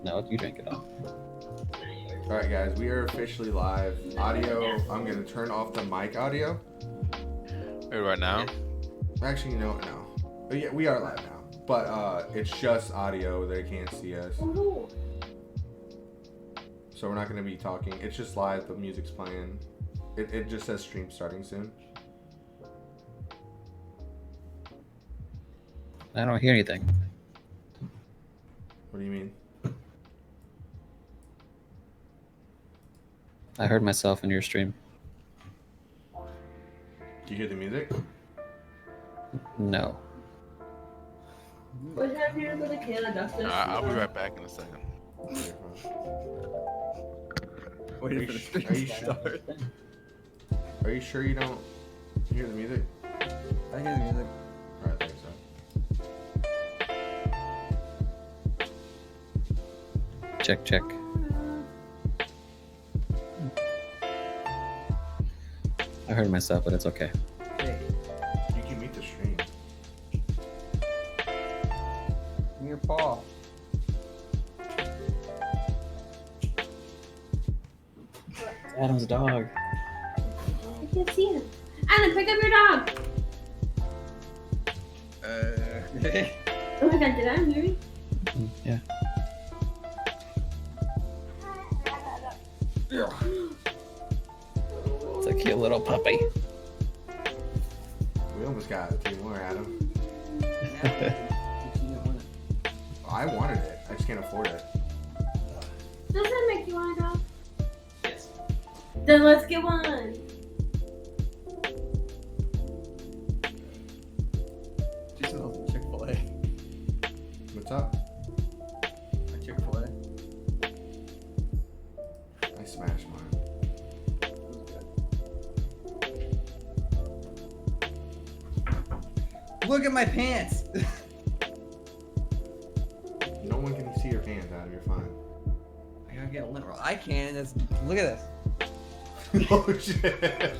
No, you drink it all. Alright guys, we are officially live. Audio, I'm gonna turn off the mic audio. Wait, right now? Actually, you know what, no. But yeah, we are live now. But it's just audio, they can't see us. So we're not gonna be talking. It's just live, the music's playing. It just says stream starting soon. I don't hear anything. What do you mean? I heard myself in your stream. Do you hear the music? No. What's happening with the kid? I'll be right back in a second. Waiting for the stream to start. Are you sure you don't hear the music? I hear the music. Alright, thanks. Check, check. I heard myself, but it's okay. Hey, You can mute the stream. give me your paw. Adam's dog. I can't see him. Anna, pick up your dog. Oh my god, did I hear you? Yeah. It's a cute little puppy. We almost got 2 more, Adam. I wanted it. I just can't afford it. Does that make you want a dog? Yes. Then let's get one. Just a little Chick-fil-A. What's up? A Chick-fil-A. I smashed mine. Look at my pants! No one can see your pants, Adam. You're fine. I gotta get a lint roll. I can. Look at this. Oh shit.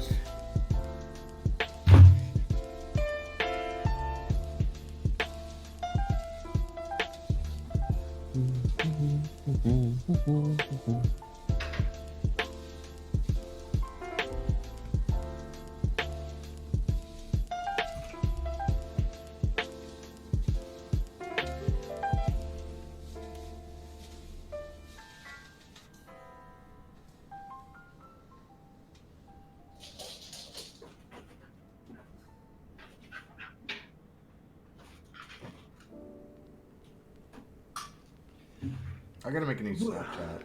I gotta make a new Snapchat.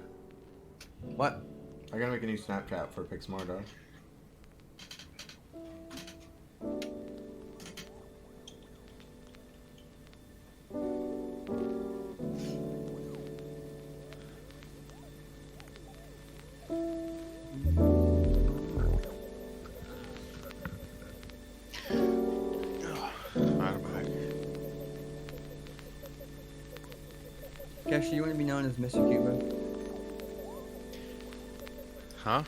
What? I gotta make a new Snapchat for Pixmardo. I'm back. Kesha, you want to be known as MrCuba? Huh?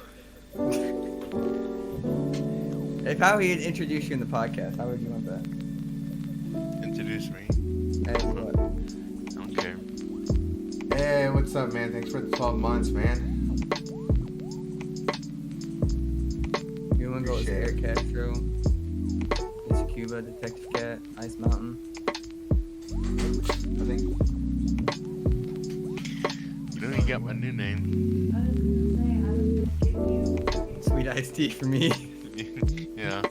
If how he'd introduce you in the podcast, how would you want that? Introduce me. As what? I don't care. Hey, what's up, man? Thanks for the 12 months, man. You want to go with Air Castro, MrCuba, Detective Cat, Ice Mountain? I think. You know you got my new name. Sweet iced tea for me. Yeah.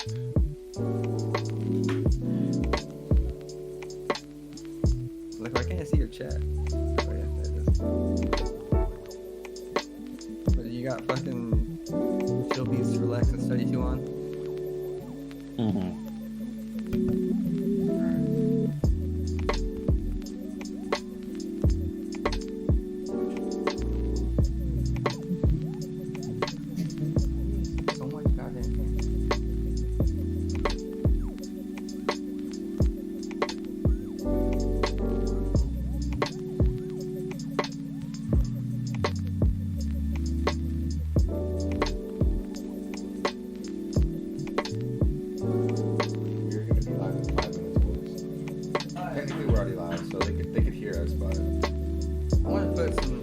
Look, why can't I see your chat? Oh, yeah, there it is. But you got fucking chill beats to relax and study to on? Mm-hmm. So much goddamn thing. Technically, we're already live, so they could hear us, but I want to put some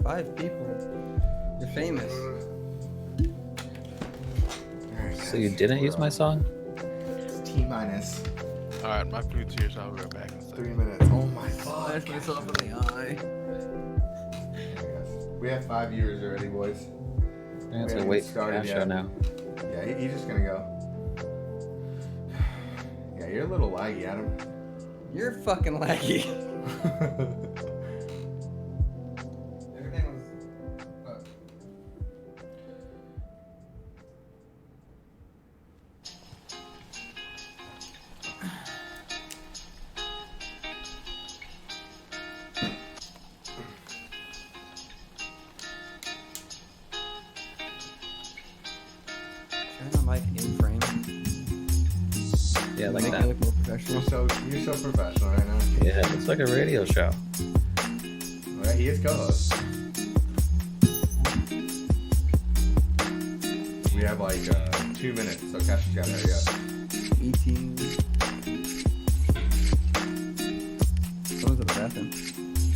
5 people. You're famous. Alright, So you guys, didn't we're use my on song? T-minus Alright, my food's here, so I'll be right back in a 3 second. minutes. Oh my god. Flash myself in the eye. We have 5 viewers already, boys. I have We to haven't wait even for started Cash yet. Show now. Yeah, he's just gonna go. Yeah, you're a little laggy, Adam. You're fucking laggy. Everything was. Turn the mic in frame. Yeah, like Make that. it look more professional. You're so professional right now. Yeah, it's like a radio show. Alright, he is co-host. We have like 2 minutes, so Cash has gotta hurry up. 18. Go to the bathroom.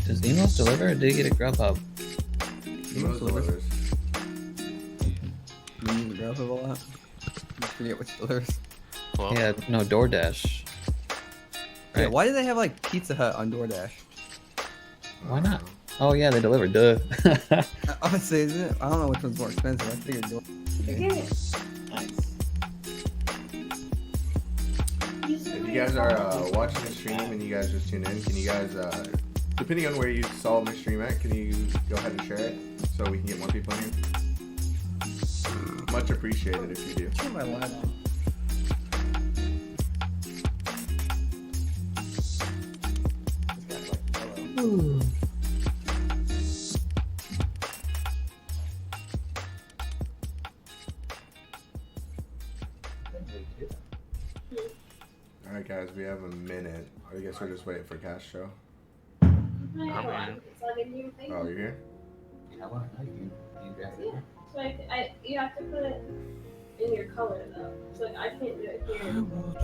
Does Emos deliver or did he get a Grubhub? Emos delivers. You need to grab it a lot. You forget which delivers. Well, Yeah, no, DoorDash. Yeah, Right. why do they have like Pizza Hut on DoorDash? Why not? Oh yeah, they deliver. Duh. Honestly, isn't it? I don't know which one's more expensive. I figured You're good. Nice. If you guys are watching the stream and you guys just tune in, can you guys, depending on where you saw my stream at, can you go ahead and share it so we can get more people in here? Much appreciated if you do. turn my light on. This guy's like, hello. Alright guys, we have a minute. I guess we're just waiting for Cash Show. I'm in. It's not in your thing. Oh, you're here? Yeah. So you have to put it in your color though. So I can't do it here, but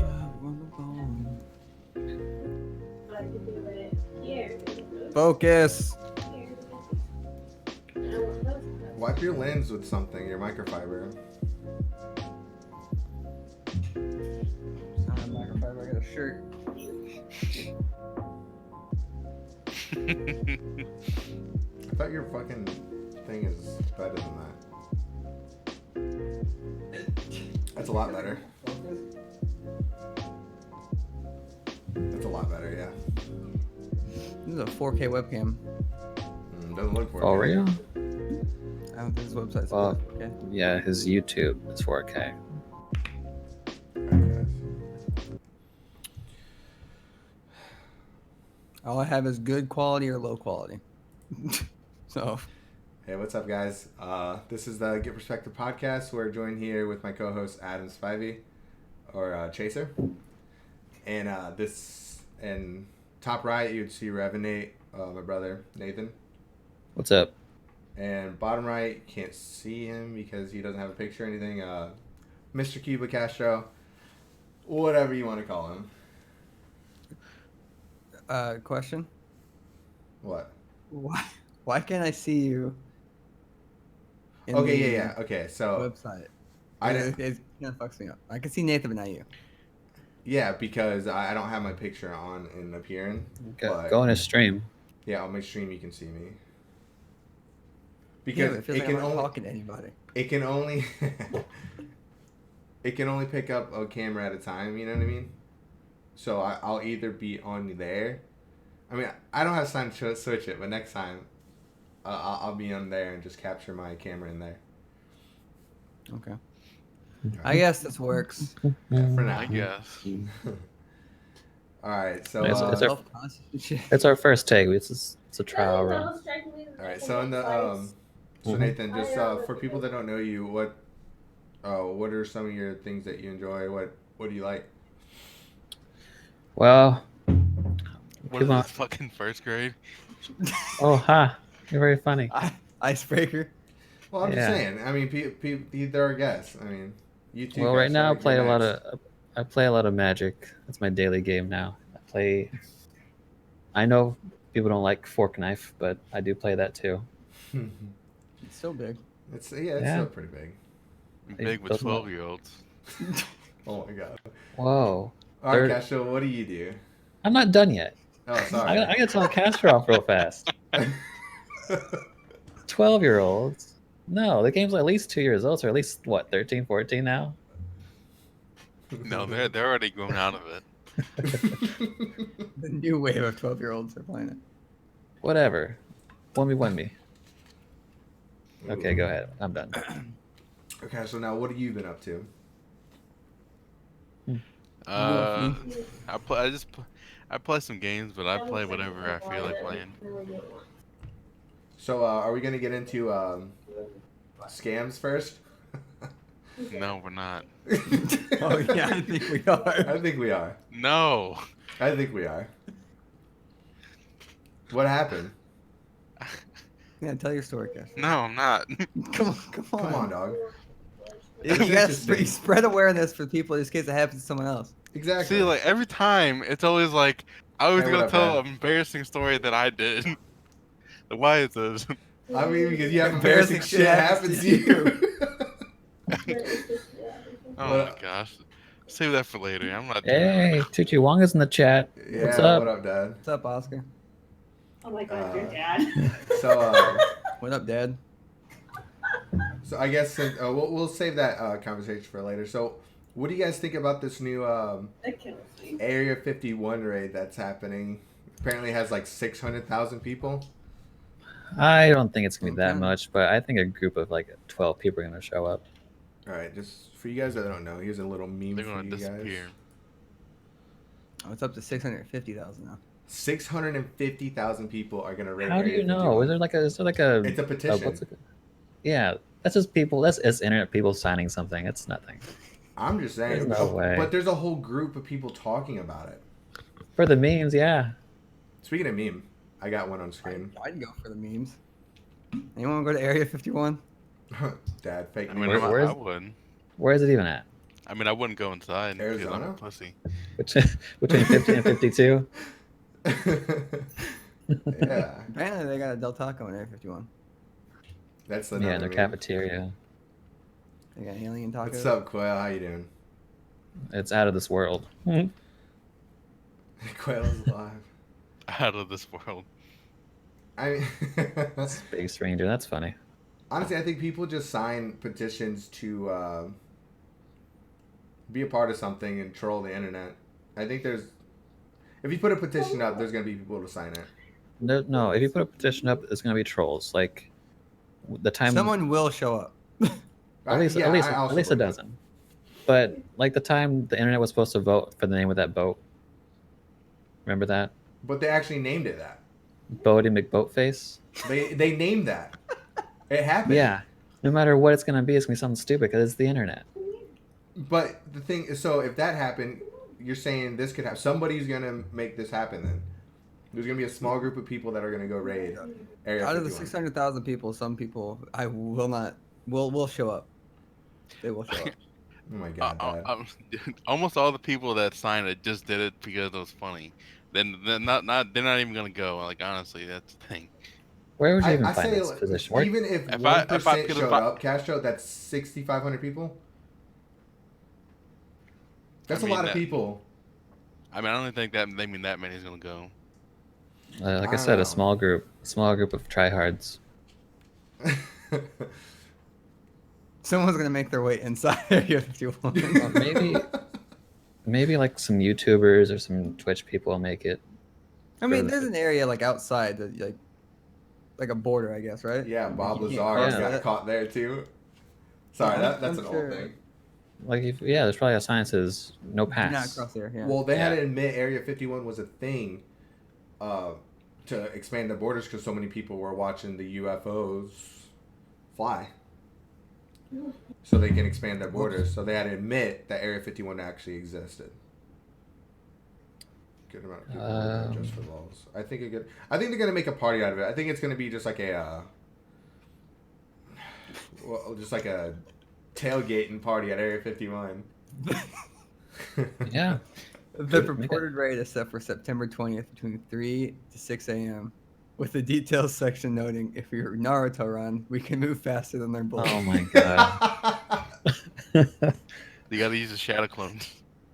I can do it here. Focus. Here. And I want those. Wipe your lens with something, your microfiber. It's not a microfiber. I got a shirt. I thought your fucking thing is better than that. That's a lot better. That's a lot better, yeah. This is a 4K webcam. Doesn't look for Oh, it. real? I don't think this website's Well, 4K. yeah, his YouTube is 4K. All I have is good quality or low quality. So, Hey, what's up, guys? This is the Get Perspective podcast. We're joined here with my co-host Adam Spivey, or Chaser, and and top right you'd see Revenate, my brother Nathan, What's up? and bottom right you can't see him because he doesn't have a picture or anything. MrCuba Castro, whatever you want to call him. question. What? Why can't I see you? in Okay, the yeah. Okay, so Website. I It didn't. kind of fucks me up. I can see Nathan, but not you. Yeah, because I don't have my picture on and appearing. But Go on his stream. yeah, on my stream you can see me. Yeah, Because but it feels it like can I'm not only talking to anybody. it can only it can only pick up a camera at a time. You know what I mean? So I'll either be on there. I mean, I don't have time to switch it, but next time I'll be on there and just capture my camera in there. Okay. I guess this works. Yeah, for now. I guess. All right, so It's our- Self-conscious and shit. It's our first take. It's a trial run. all right. So in the so Nathan, just for people that don't know you, what are some of your things that you enjoy? What do you like? Well, What is Come on. this, fucking first grade? oh, ha. You're very funny. Icebreaker. Well, I'm just Yeah. saying. I mean, they're our guests. I mean, you two. Well, guys right now are I next. play a lot of Magic. That's my daily game now. I know people don't like Fork Knife, but I do play that too. It's still big. It's Yeah. still pretty big. Big with Doesn't look- 12-year-olds. Oh my god. Whoa. All right, Third- Castro, what do you do? I'm not done yet. Oh, sorry. I gotta tell Castro off real fast. 12-year-olds? No, the game's at least 2 years old, or at least, what, 13, 14 now? No, they're already grown out of it. The new wave of 12-year-olds are playing it. Whatever. 1v1 me. Okay, go ahead. I'm done. Okay, so now what have you been up to? I play some games, but I play whatever I feel like playing. So, are we gonna get into scams first? No, we're not. Oh yeah, I think we are. I think we are. No. I think we are. What happened? Yeah, tell your story, Cash. No, I'm not. Come on. Come on, dog. You It's gotta interesting. spread awareness for people in case it happens to someone else. Exactly. See, like every time, it's always like I was Hey, what gonna up, tell man? an embarrassing story that I did. Like, why is this? I mean, because you have Embarrassing embarrassing shit shit happens happens to to you. Oh Well- my gosh. Save that for later. I'm not doing that. Hey, Tucci Wonga's in the chat. Yeah, What's up? What up, Dad? What's up, Oscar? Oh my god, your Uh, dad. So, What up, Dad? so I guess we'll save that conversation for later. So, what do you guys think about this new That kills me. Area 51 raid that's happening? Apparently, has like 600,000 people. I don't think it's gonna be that Okay. much, but I think a group of like 12 people are gonna show up. All right, just for you guys that don't know, here's a little meme They're for gonna you disappear. guys. Oh, it's up to 650,000 now. 650,000 people are gonna raid. How do Area you know? 51. Is there like a? It's a petition. Yeah, that's just people. That's it's internet people signing something. It's nothing I'm just saying. There's no way. But there's a whole group of people talking about it. for the memes. Yeah. Speaking of meme, I got one on screen. I'd go for the memes. Anyone go to Area 51? Dad, fake I news. mean, Where's- I would. Where is it even at? I mean, I wouldn't go inside because I'm Arizona? a pussy. Between 50 and 52. Yeah, Apparently they got a Del Taco in Area 51. that's the Yeah, in number their meme. cafeteria. They got alien tacos. What's up, Quail? How you doing? It's out of this world. Quail is alive. Out of this world. I mean, Space Ranger. That's funny. honestly, I think people just sign petitions to be a part of something and troll the internet. I think if you put a petition up, there's gonna be people to sign it. No, if you put a petition up, it's gonna be trolls. Like the time. Someone will show up. At least, Yeah, at least, I also at least a believe dozen. But like the time the internet was supposed to vote for the name of that boat. Remember that? But they actually named it that. Boaty McBoatface. They named that. It happened. Yeah. No matter what it's gonna be something stupid because it's the internet. But the thing is, so if that happened, you're saying this could happen. Somebody's gonna make this happen. Then there's gonna be a small group of people that are gonna go raid Area Out of the 51. 600,000 people, some people will show up. They will show up. Oh my god, Dad. Dude, almost all the people that signed it just did it because it was funny. Then they're not even gonna go. Like honestly, that's the thing. Where would you I even find say this position? Where, even if If 1% I could- showed up, Castro, that's 6,500 people. That's I mean, a lot of that- people. I mean, I don't think that that many's gonna go. like I I said, don't a small group of tryhards. Someone's gonna make their way inside Area 51. Maybe like some YouTubers or some Twitch people will make it. I mean, there's an area like outside that like a border, I guess, right? Yeah, Bob You can't Lazar cross got that. caught there too. Sorry, that's I'm an sure. old thing. Like there's probably a sign that says no Do not pass. cross there. Yeah. Well, they had Yeah. to admit Area 51 was a thing to expand the borders because so many people were watching the UFOs fly. So they can expand their borders. So they had to admit that Area 51 actually existed. Good amount of people were there just for lulz. I think they're gonna make a party out of it. I think it's gonna be just like a tailgating party at Area 51. Yeah. The Make it- purported raid is set for September 20th between 3 to 6 a.m. With the details section noting, if you're Naruto run, we can move faster than their bullets. Oh my god. You gotta use a shadow clone.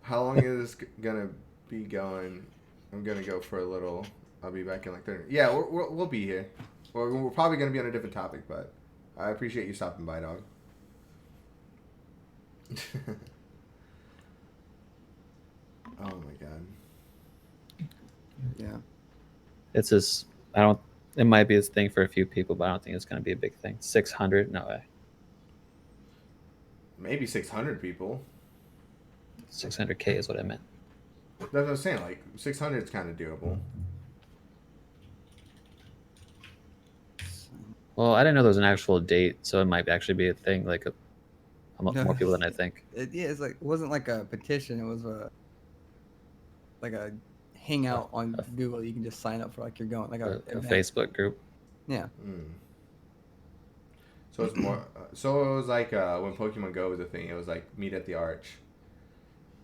How long is this gonna be going? I'm gonna go for a little. I'll be back in like 30. Yeah, we'll be here. We're probably gonna be on a different topic, but I appreciate you stopping by, dog. Oh my god. Yeah. It's just I don't. It might be a thing for a few people, but I don't think it's going to be a big thing. 600? No way. Maybe 600 people. 600K is what I meant. That's what I'm saying. Like 600 is kind of doable. Well, I didn't know there was an actual date, so it might actually be a thing. Like more people than I think. It's like it wasn't like a petition. It was like a hangout on Google. You can just sign up for like you're going like A event. Facebook group. Yeah. Mm. So it's more. So it was like when Pokemon Go was a thing. It was like meet at the Arch.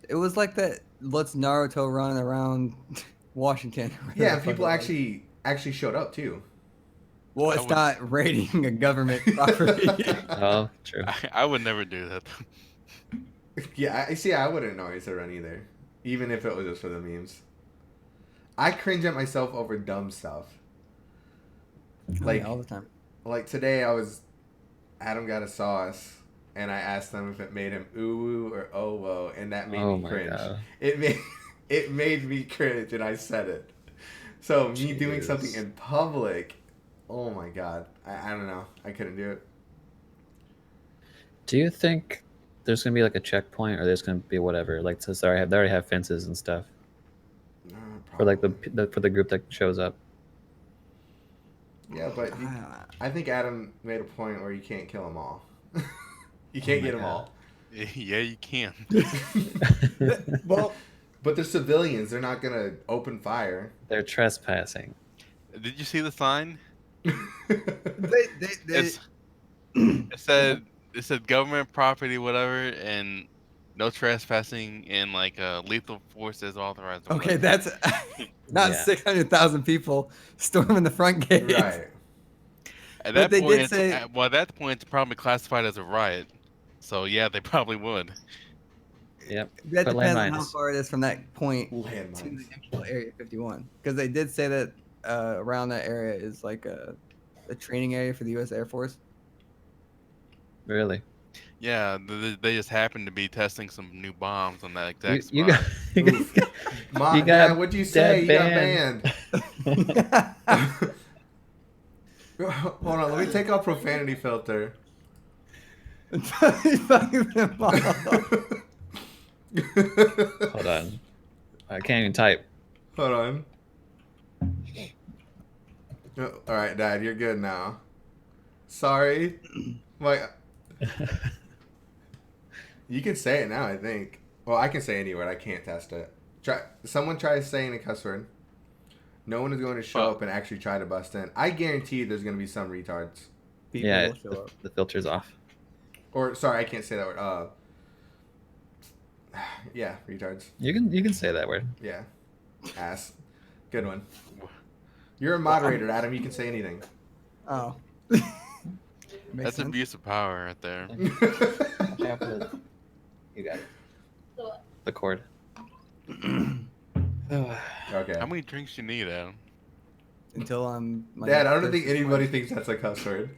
It was like that. Let's Naruto run around Washington. Yeah, and people actually showed up too. Well, it's not raiding a government property. Oh, true. I would never do that. Yeah, I see. I wouldn't notice a run either, even if it was just for the memes. I cringe at myself over dumb stuff. Like all the time. Like today, Adam got a sauce, and I asked him if it made him ooh or oh whoa, and that made me cringe. God. It made me cringe, and I said it. So me doing something in public, oh my god, I don't know, I couldn't do it. Do you think there's gonna be like a checkpoint, or there's gonna be whatever? Like, since they already have fences and stuff for like for the group that shows up. Yeah, but I think Adam made a point where you can't kill them all. You can't get them all. Yeah, you can. Well, but they're civilians. They're not gonna open fire. They're trespassing. Did you see the sign? They It said government property, whatever, and no trespassing, and like lethal force is authorized. or Okay, whatever. that's not Yeah. 600,000 people storming the front gate. Right. At But that they point, did say- at that point, it's probably classified as a riot. So yeah, they probably would. Yep. That Put depends on how landmines. far it is from that point to the Landmines. actual Area 51. Because they did say that around that area is like a training area for the U.S. Air Force. Really? Yeah, they just happened to be testing some new bombs on that exact spot. You got. Oof. Mom, You got Dad, what'd you say? You got banned. banned. Hold on, let me take off profanity filter. Hold on. I can't even type. Hold on. Oh, all right, Dad, you're good now. Sorry. You can say it now, I think. Well, I can say any word. I can't test it. Someone tries saying a cuss word. No one is going to show up and actually try to bust in. I guarantee there's going to be some retards. People Yeah, will show up. the filter's off. Or, sorry, I can't say that word. Yeah, retards. You can say that word. Yeah. Ass. Good one. You're a moderator, Adam. You can say anything. Oh. That's abuse of power right there. You got it. The cord. Okay. How many drinks you need, Adam? Until I'm. Dad, I don't think anybody thinks that's a cuss word.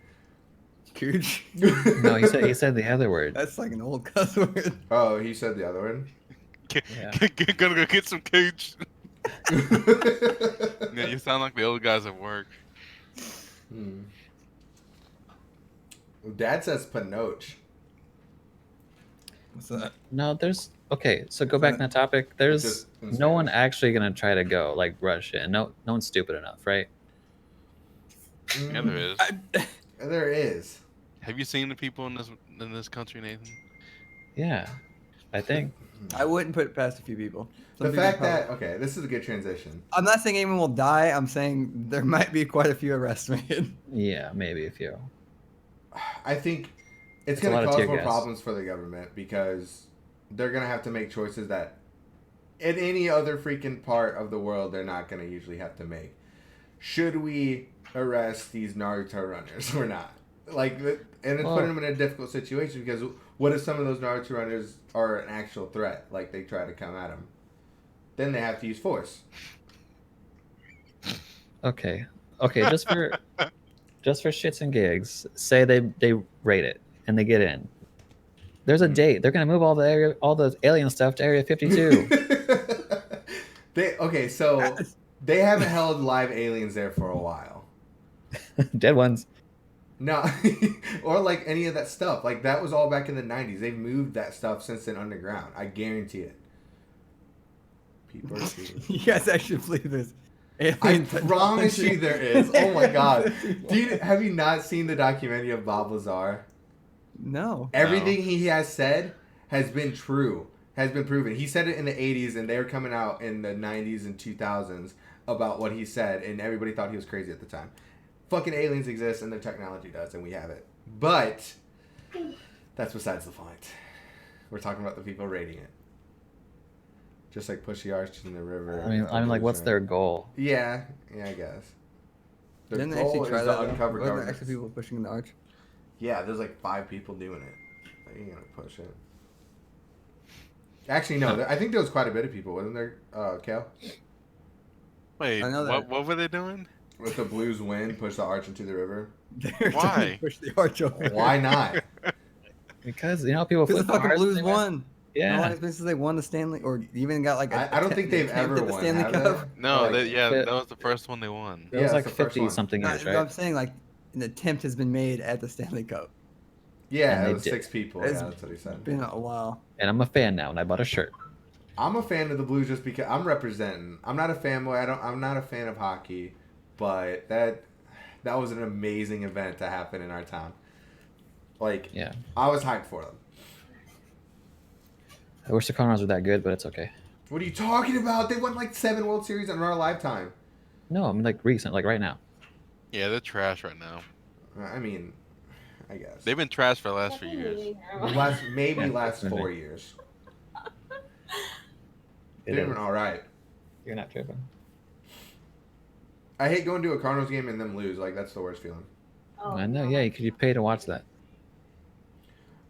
Cooch. No, he said the other word. That's like an old cuss word. Oh, he said the other word? Yeah. Gonna go get some cooch. Yeah, you sound like the old guys at work. Dad says panoche. What's that? No, there's okay. So go back to the topic. There's Just in no one Spanish. actually gonna try to go like rush in. No one's stupid enough, right? Yeah, there is. There is. Have you seen the people in this country, Nathan? Yeah, I think. I wouldn't put it past a few people. Some The people fact probably- that, okay, this is a good transition. I'm not saying anyone will die. I'm saying there might be quite a few arrests made. Yeah, maybe a few. I think it's It's a going lot to of cause tear more gas. problems for the government because they're going to have to make choices that in any other freaking part of the world they're not going to usually have to make. Should we arrest these Naruto runners or not. Like, and it's Well- putting them in a difficult situation because what if some of those Naruto runners are an actual threat? Like, they try to come at them. Then they have to use force. Okay, just for shits and gigs, say they raid it and they get in. There's a date. They're gonna move all the alien stuff to Area 52. So they haven't held live aliens there for a while. Dead ones. No, or like any of that stuff. Like that was all back in the 90s. They've moved that stuff since then underground. I guarantee it. People are cheating. You guys actually believe this? I Alien promise you technology. there is. Oh my god. Dude, have you not seen the documentary of Bob Lazar? No. Everything he has said has been true, has been proven. He said it in the 80s and they were coming out in the 90s and 2000s about what he said, and everybody thought he was crazy at the time. Fucking aliens exist and their technology does, and we have it. But that's besides the point. We're talking about the people raiding it. Just like Pushy Arch in the river. I mean, like, what's their goal? Yeah, I guess. Their Didn't they goal actually is try to that? uncover Wasn't there governments. actually people pushing the arch? Yeah, there's like 5 people doing it. They ain't gonna push it. Actually, no. I think there was quite a bit of people, wasn't there, Kel? Wait, I know that- what were they doing? With the Blues win, push the arch into the river. They're Why? trying to push the arch over. Why not? Because people Because flip the fucking cars, Blues they won. Yeah. No, it's since they won the Stanley, or even got like I don't think they've attempt ever at the won, Stanley have Cup. they? No, Like, that was the first one they won. It was Yeah, like it's the first 50 one. something No, years, I'm right? saying like an attempt has been made at the Stanley Cup. Yeah, And it they was did. 6 people. It's Yeah, that's what he said. Been a while. And I'm a fan now, and I bought a shirt. I'm a fan of the Blues just because I'm representing. I'm not a fanboy. I'm not a fan of hockey, but that was an amazing event to happen in our town. Like, Yeah. I was hyped for them. I wish the Cardinals were that good, but it's okay. What are you talking about? They won like 7 World Series in our lifetime. No, I mean like recent, like right now. Yeah, they're trash right now. I mean, I guess. They've been trash for the last few years. last Yeah, 4 definitely. years. It They're is. doing all right. You're not tripping. I hate going to a Cardinals game and them lose. Like, that's the worst feeling. I know, yeah, you pay to watch that.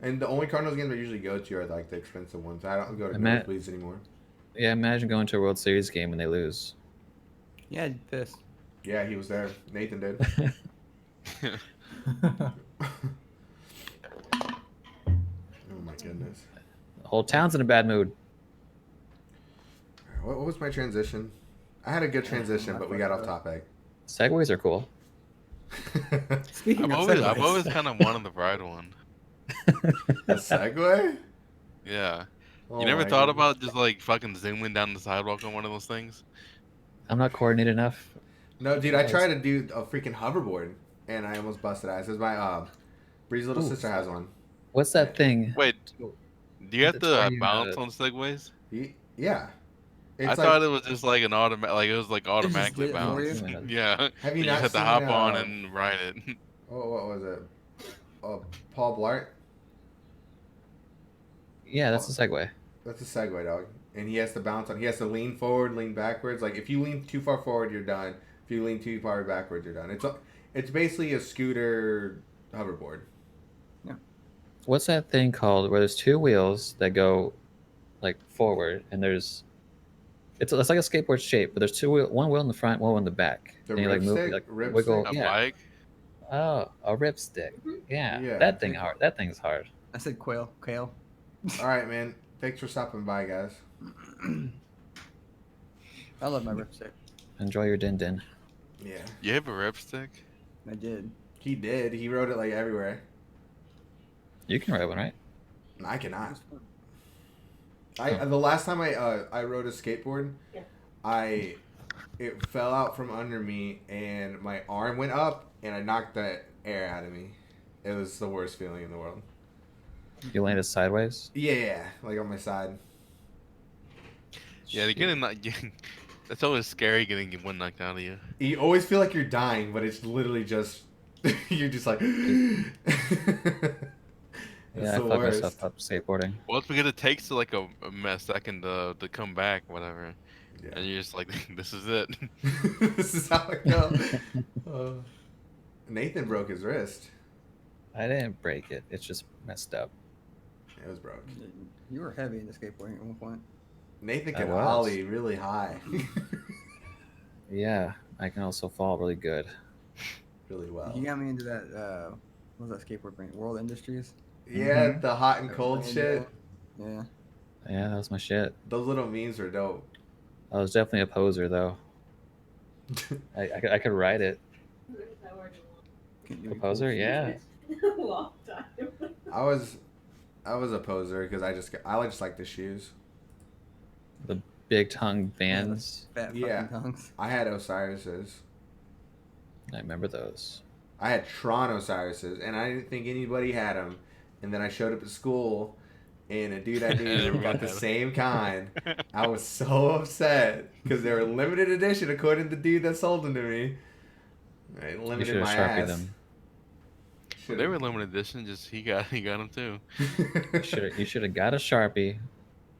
And the only Cardinals games I usually go to are like the expensive ones. I don't go to Matt- nosebleeds anymore. Yeah, imagine going to a World Series game and they lose. Yeah, pissed. Yeah, he was there. Nathan did. Oh my goodness. The whole town's in a bad mood. What was my transition? I had a good transition, but we got off topic. Segways are cool. Speaking I've of always segues. kind of wanted the ride one. A Segway? Yeah. Oh You never my thought goodness. about just like fucking zooming down the sidewalk on one of those things? I'm not coordinated enough. No, dude, I tried to do a freaking hoverboard, and I almost busted ass. It's my Bree's little Ooh. sister has one. What's that thing? Wait, do you have It's where to you, bounce on segways? Yeah. It's I thought it was just like an automatic, like it was like automatically did it for bounce. you? Yeah. Have you You not just had to seen, hop on and ride it. Oh, what was it? Paul Blart? Yeah, that's a Segway. That's a Segway, dog. And he has to bounce on. He has to lean forward, lean backwards. Like, if you lean too far forward, you're done. If you lean too far backwards, you're done. It's basically a scooter hoverboard. What's that thing called where there's 2 wheels that go like forward and it's like a skateboard shape, but there's one wheel in the front, one wheel in the back. The and you like move, ripstick? like Ripstick? wiggle. A Yeah. bike? Oh, a ripstick. Yeah. Yeah. That thing hard. That thing's hard. I said quail. Kale. All right, man. Thanks for stopping by, guys. I love my ripstick. Enjoy your din din. Yeah. You have a ripstick? I did. He did. He rode it, like, everywhere. You can ride one, right? I cannot. It was The fun. last time I rode a skateboard, Yeah. it fell out from under me and my arm went up and I knocked the air out of me. It was the worst feeling in the world. You landed sideways. Yeah, like on my side. Yeah, that's always scary getting one knocked out of you. You always feel like you're dying, but it's literally just you're just like it's Yeah, I the fucked worst. myself up skateboarding. Well, it's because it takes like a second to come back, whatever. And you're just like, this is it. This is how it goes. Nathan broke his wrist. I didn't break it. It's just messed up. It was broke. You were heavy into skateboarding at one point. Nathan I can was. ollie really high. Yeah, I can also fall really good. Really well. You got me into that. What was that skateboard brand? World Industries. Yeah, Mhm. the hot and That cold brand shit. deal. Yeah. Yeah, that was my shit. Those little memes are dope. I was definitely a poser though. I could ride it. Can't do A any poser, cool yeah. Long time. I was a poser because I just like the shoes. The big tongue shit. Yeah, the Vans. fat Yeah. fucking tongues. I had Osiris's. I remember those. I had Tron Osiris's, and I didn't think anybody had them. And then I showed up at school, and a dude I knew Everyone got the had 'em. same kind. I was so upset because they were limited edition according to the dude that sold them to me. I You limited should have my Sharpied ass. them. Well, they were limited edition. Just he got them too. You should have got a Sharpie.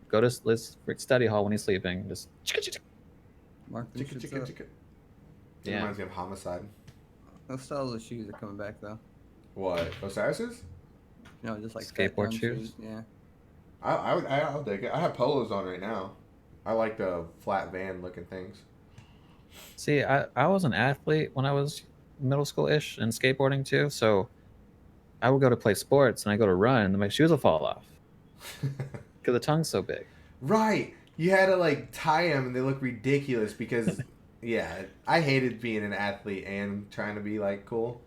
Go to study hall when he's sleeping. Just Mark them Chicka, shits chicka, up. chicka. It Yeah. reminds me of Homicide. Those styles of shoes are coming back though. What? Osiris's? You know, just like fat Skateboard tongue shoes? Yeah. I'll take it. I have polos on right now. I like the flat van looking things. See, I was an athlete when I was middle school-ish and skateboarding too, so I would go to play sports and I go to run and my shoes will fall off because the tongue's so big. Right. You had to like tie them and they look ridiculous because yeah, I hated being an athlete and trying to be like cool.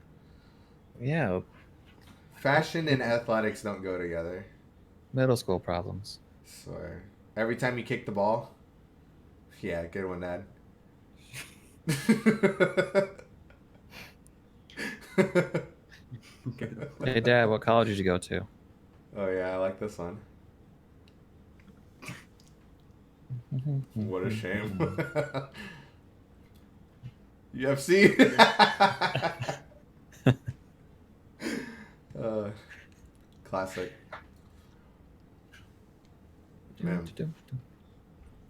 Yeah, Fashion and athletics don't go together. middle school problems. Swear. Every time you kick the ball. Yeah, good one, Dad. Hey, Dad, what college did you go to? Oh yeah, I like this one. What a shame. UFC. Classic. Man.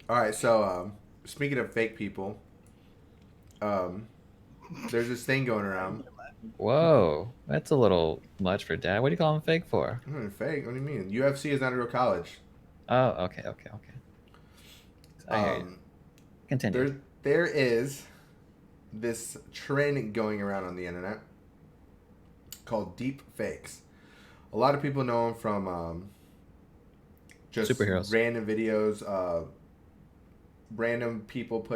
All right, so speaking of fake people, there's this thing going around. Whoa, that's a little much for Dad. What do you call him fake for? Fake? What do you mean? UFC is not a real college. Oh, okay. I hear you. Continue. There is this trend going around on the internet called deep fakes. A lot of people know them from just Superheroes. random videos, random people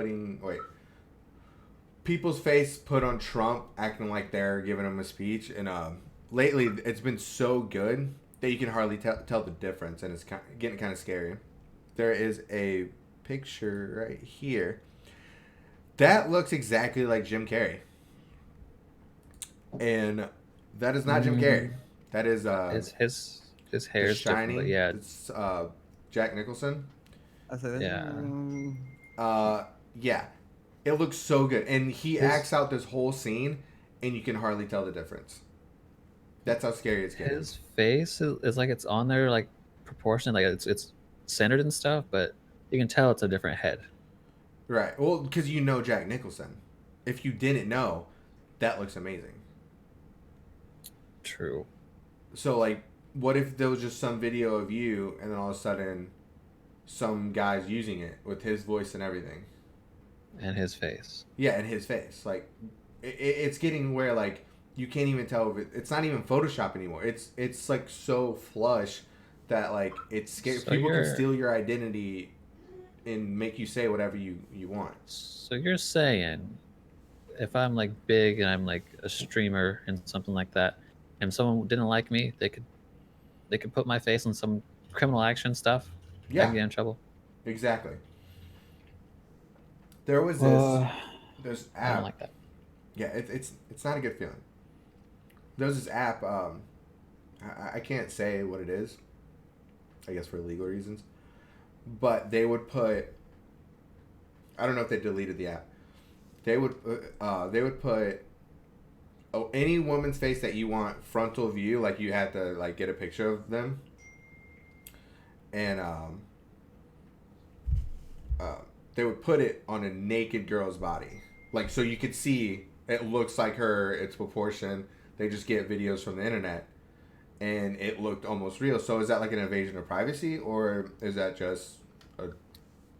people's face put on Trump acting like they're giving him a speech, and lately it's been so good that you can hardly tell the difference, and it's getting kind of scary. There is a picture right here that looks exactly like Jim Carrey, and that is not Jim Carrey. That is his hair is shiny. different. Yeah, It's Jack Nicholson. I said, Yeah. Yeah, it looks so good, and he acts out this whole scene, and you can hardly tell the difference. That's how scary it's getting. his face is like it's on there like proportionate, like it's centered and stuff, but you can tell it's a different head. Right. Well, because you know Jack Nicholson. If you didn't know, that looks amazing. True. So, like, what if there was just some video of you, and then all of a sudden, some guy's using it with his voice and everything? And his face. Yeah, and his face. Like, it's getting where, like, you can't even tell if it's not even Photoshop anymore. It's like so flush that like it's scary. So People can steal your identity and make you say whatever you want. So you're saying if I'm like big and I'm like a streamer and something like that, and someone didn't like me, they could put my face on some criminal action stuff. I Yeah, can get in trouble. exactly. There was this I don't app. like that. Yeah, it's not a good feeling. There's this app. I can't say what it is. I guess for legal reasons, but they would put. I don't know if they deleted the app. They would put any woman's face that you want frontal view, like you had to like get a picture of them, and they would put it on a naked girl's body, like so you could see it looks like her, it's proportion. They just get videos from the internet, and it looked almost real. So is that like an invasion of privacy, or is that just a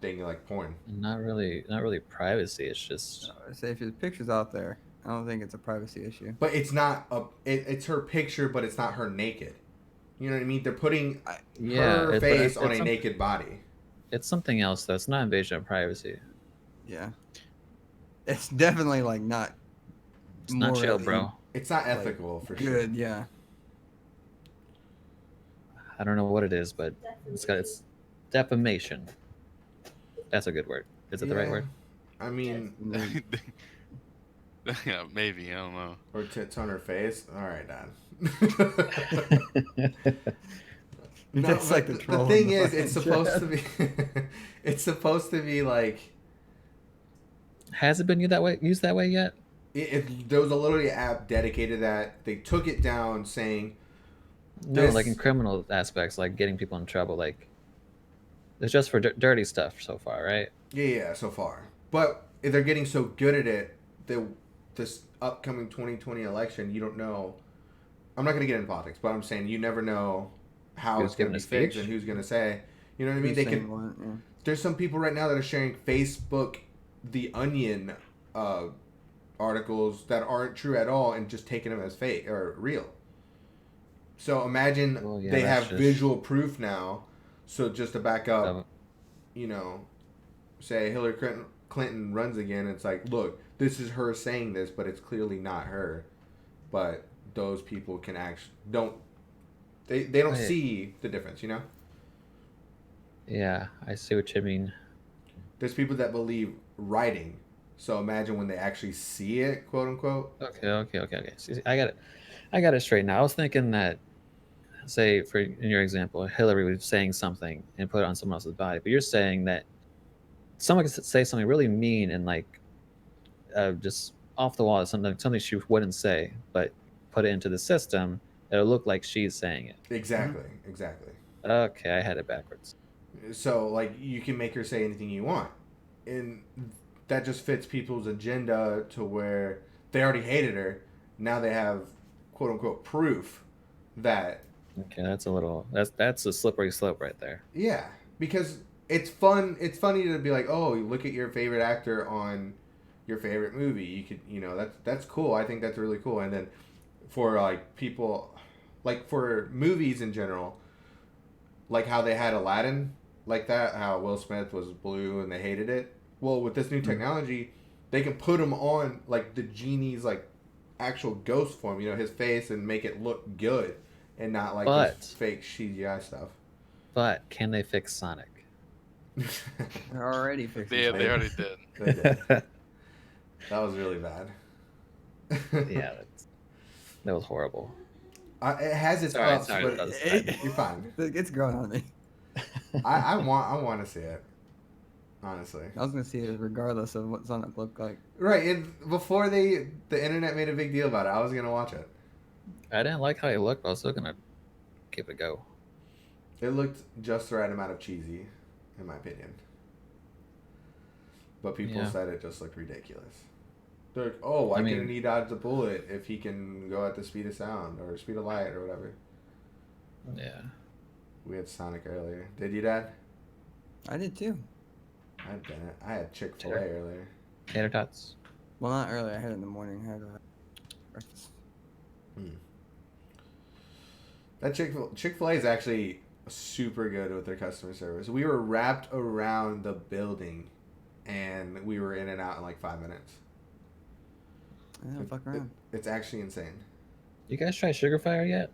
thing like porn? Not really, not really privacy. It's just Say if there's pictures out there, I don't think it's a privacy issue. But it's not it's her picture, but it's not her naked. You know what I mean? They're putting yeah, her but face on a some- naked body. it's something else though. It's not invasion of privacy. Yeah, it's definitely like not. It's not chill, morally bro. It's not ethical for sure. Good, yeah. I don't know what it is, but it's defamation. That's a good word. Is it the right Yeah. word? I mean, Yeah, maybe. I don't know. or tits on her face. All right, Dad. That's like the the troll thing in the is, it's fucking supposed chat. to be. It's supposed to be like Has it been used that way yet? there was a literally app dedicated to that. They took it down, saying No, like in This- criminal aspects, like getting people in trouble. Like it's just for dirty stuff so far, right? yeah, so far. But if they're getting so good at it, this upcoming 2020 election, you don't know. I'm not going to get into politics, but I'm saying you never know how Who's it's going to giving be a fixed speech? and who's going to say. You know what I mean? They Saying can. what, yeah. There's some people right now that are sharing Facebook, The Onion articles that aren't true at all and just taking them as fake or real. So imagine Well, yeah, they that's have just- visual proof now. So just to back up, Of- you know, say Hillary Clinton runs again, it's like, look, this is her saying this, but it's clearly not her. But those people can actually they don't Right. see the difference, you know? Yeah, I see what you mean. There's people that believe writing. So imagine when they actually see it, quote unquote. Okay. See, I got it straight now. I was thinking that, say, for in your example, Hillary was saying something and put it on someone else's body, but you're saying that someone could say something really mean and like just off the wall, something she wouldn't say, but put it into the system, it'll look like she's saying it. Exactly, exactly. Okay, I had it backwards. So like you can make her say anything you want, and that just fits people's agenda to where they already hated her. Now they have quote unquote proof that Okay, that's a slippery slope right there. yeah, because it's fun. It's funny to be like, oh, you look at your favorite actor on your favorite movie. You could, you know, that's cool. I think that's really cool. And then for like people, like for movies in general, like how they had Aladdin, like that, how Will Smith was blue and they hated it. Well, with this new technology, they can put him on like the genie's like actual ghost form, you know, his face, and make it look good and not like But- this fake CGI stuff. But can they fix Sonic? They're already fixing They it. already did. They did. That was really bad. Yeah, that was horrible. It has its Sorry, ups, sorry, but that was- you're fine. It's growing on me. I want to see it, honestly. I was gonna see it regardless of what Sonic looked like. Right, and before the internet made a big deal about it, I was gonna watch it. I didn't like how he looked, but I was still gonna give it a go. It looked just the right amount of cheesy, in my opinion. But people Yeah. said it just looked ridiculous. They're like, oh, why I mean- couldn't he dodge the bullet if he can go at the speed of sound or speed of light or whatever? Yeah. We had Sonic earlier. Did you, Dad? I did too. I didn't. I had Chick-fil-A Sure. earlier. Tater tots. Well, not early. I had it in the morning. I had breakfast. That Chick-fil-A is actually super good with their customer service. We were wrapped around the building, and we were in and out in like 5 minutes. I don't fuck around. It's actually insane. You guys try Sugar Fire yet?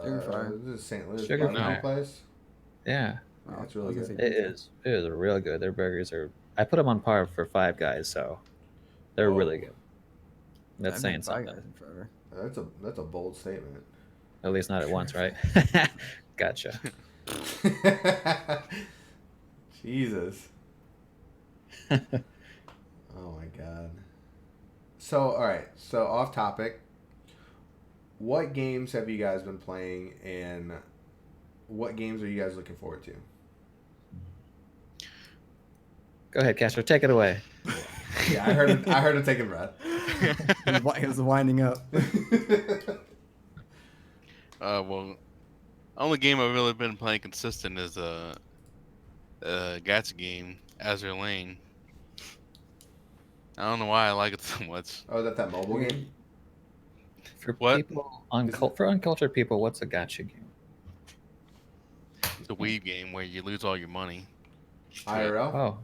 Sugar Fire. This is St. Louis Sugar barbecue Fire. place. Yeah, Yeah, it's I really was gonna good. say it pizza. is. It is real good. Their burgers are. I put them on par for Five Guys, so they're really Oh. good. That's I've saying been Five something. Guys in forever. That's a bold statement. At least not at once, right? Gotcha. Jesus. Oh my god. So, all right. So, off topic. What games have you guys been playing, and what games are you guys looking forward to? Go ahead, Castro. Take it away. Yeah, I heard it. I heard it take a breath. He was winding up. Well, only game I've really been playing consistent is gacha game, Azure Lane. I don't know why I like it so much. Oh, is that mobile Yeah. game? For What? people Is it- for uncultured people, what's a gacha game? It's a weed game where you lose all your money. IRL? Oh.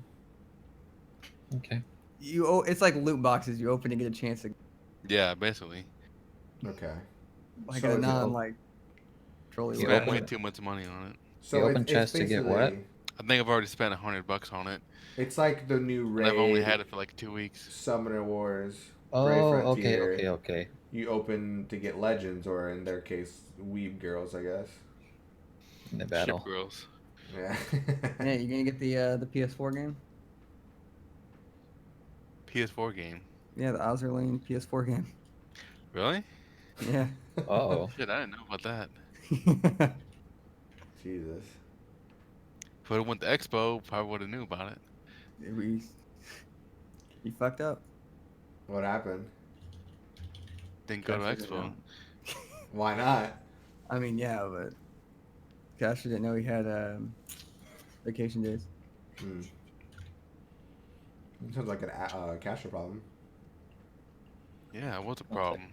Okay. It's like loot boxes. You open to get a chance to Yeah, basically. Okay. like So a is it non op- like trolley. You Spend open way it. too much money on it. So You open it's chest to get what? basically- I think I've already spent $100 on it, It's like the new and raid. I've only had it for like 2 weeks. Summoner Wars. Oh, Brave okay, Frontier. okay. You open to get legends, or in their case, weeb girls, I guess. In the Ship battle. girls. Yeah. Yeah, you gonna get the PS4 game? PS4 game. Yeah, the Azure Lane PS4 game. Really? Yeah. Oh. Shit, I didn't know about that. Jesus. If I went to Expo, probably would have knew about it. You fucked up. What happened? Didn't go to Casher didn't Expo. know. Why not? I mean, yeah, but Casher didn't know he had vacation days. Sounds like a casher problem. Yeah, what's the problem?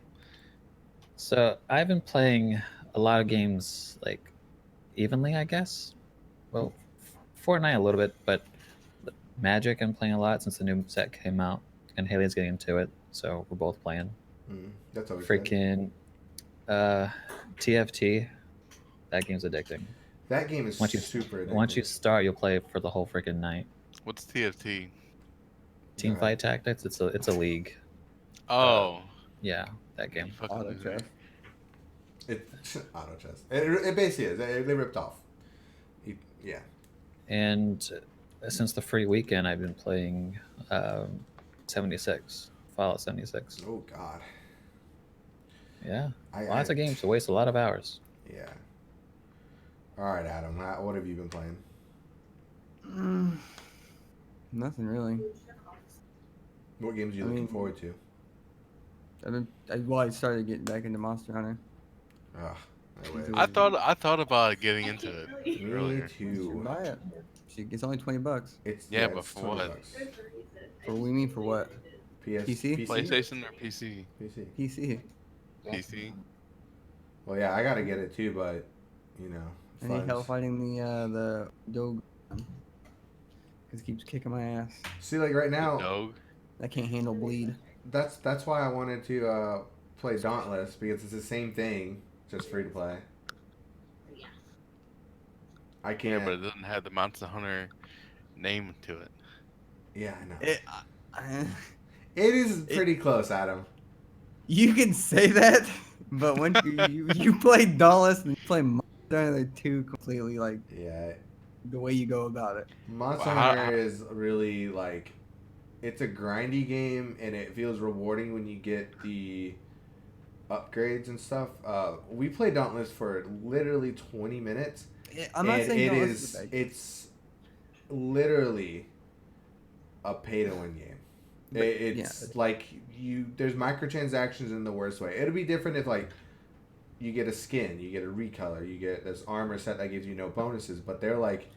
So I've been playing a lot of games like evenly, I guess. Well, Fortnite a little bit, but Magic I'm playing a lot since the new set came out, and Haley's getting into it, so we're both playing. That's always good. Freaking TFT, that game's addicting. That game is super addictive. Once you start, you'll play for the whole freaking night. What's TFT? Team Right. Fight Tactics, it's a league. Oh, Yeah, that game. you fucking Auto loser. chess. It's auto chess. It basically is. They ripped off. Yeah. And since the free weekend, I've been playing 76, Fallout 76. Oh God. Yeah, lots of games to waste a lot of hours. Yeah. All right, Adam. What have you been playing? Nothing really. What games are you I looking mean- forward to? I started getting back into Monster Hunter. Ugh, no way. I thought about getting into it Me earlier. too. Buy it. It's only $20. It's Yeah, but it's for $20 what? bucks. For what do you mean for what? PC? PlayStation or PC? PC. PC. PC. Well, yeah, I gotta get it too, but you know, I need help funds. fighting the Doge. Because it keeps kicking my ass. See, like right now, Dog. I can't handle bleed. that's why I wanted to play Dauntless, because it's the same thing, just free to play. I Yeah, can't. but it doesn't have the Monster Hunter name to it. Yeah, I know. I- It is pretty close, Adam. you can say that, but when you play Dauntless and you play Monster Hunter, they're two completely like Yeah, the way you go about it. Monster Wow. Hunter is really like, it's a grindy game, and it feels rewarding when you get the upgrades and stuff. We played Dauntless for literally 20 minutes. I'm not and saying it Dauntless is, is a bad game, it's literally a pay to win game. but, It's like there's microtransactions in the worst way. It'd be different if like you get a skin, you get a recolor, you get this armor set that gives you no bonuses, but they're like,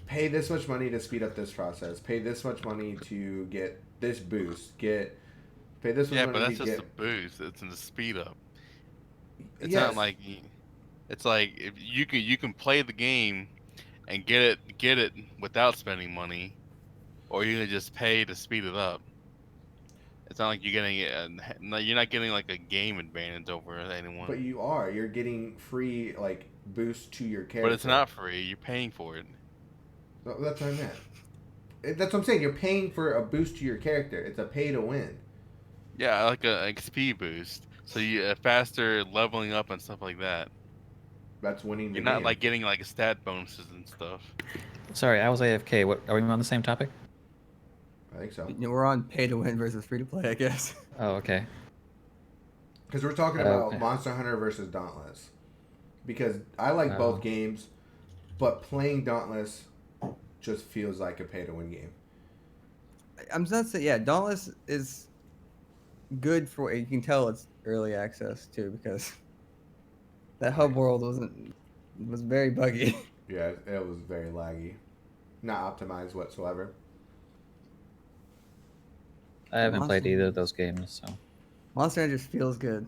pay this much money to speed up this process, pay this much money to get this boost, pay this much Yeah, money but that's to just get. a boost. It's in the speed up. It's Yes. not like it's like if you can play the game and get it without spending money, or you can just pay to speed it up. It's not like you're getting you're not getting like a game advantage over anyone. But you're getting free like boost to your character. But it's not free. You're paying for it. That's what I meant. That's what I'm saying. You're paying for a boost to your character. It's a pay to win. Yeah, like a XP boost. So you faster leveling up and stuff like that. That's winning the You're game. not like getting like stat bonuses and stuff. Sorry, I was AFK. What are we on the same topic? I think so. we're on pay to win versus free to play, I guess. Oh, okay. Because we're talking about Okay. Monster Hunter versus Dauntless. Because I like Oh. both games, but playing Dauntless just feels like a pay to win game. I'm not saying Dauntless is good for you can tell it's early access too because that hub world was very buggy. Yeah, it was very laggy, not optimized whatsoever. I haven't played Monster either Hunter, of those games, so Monster Hunter just feels good.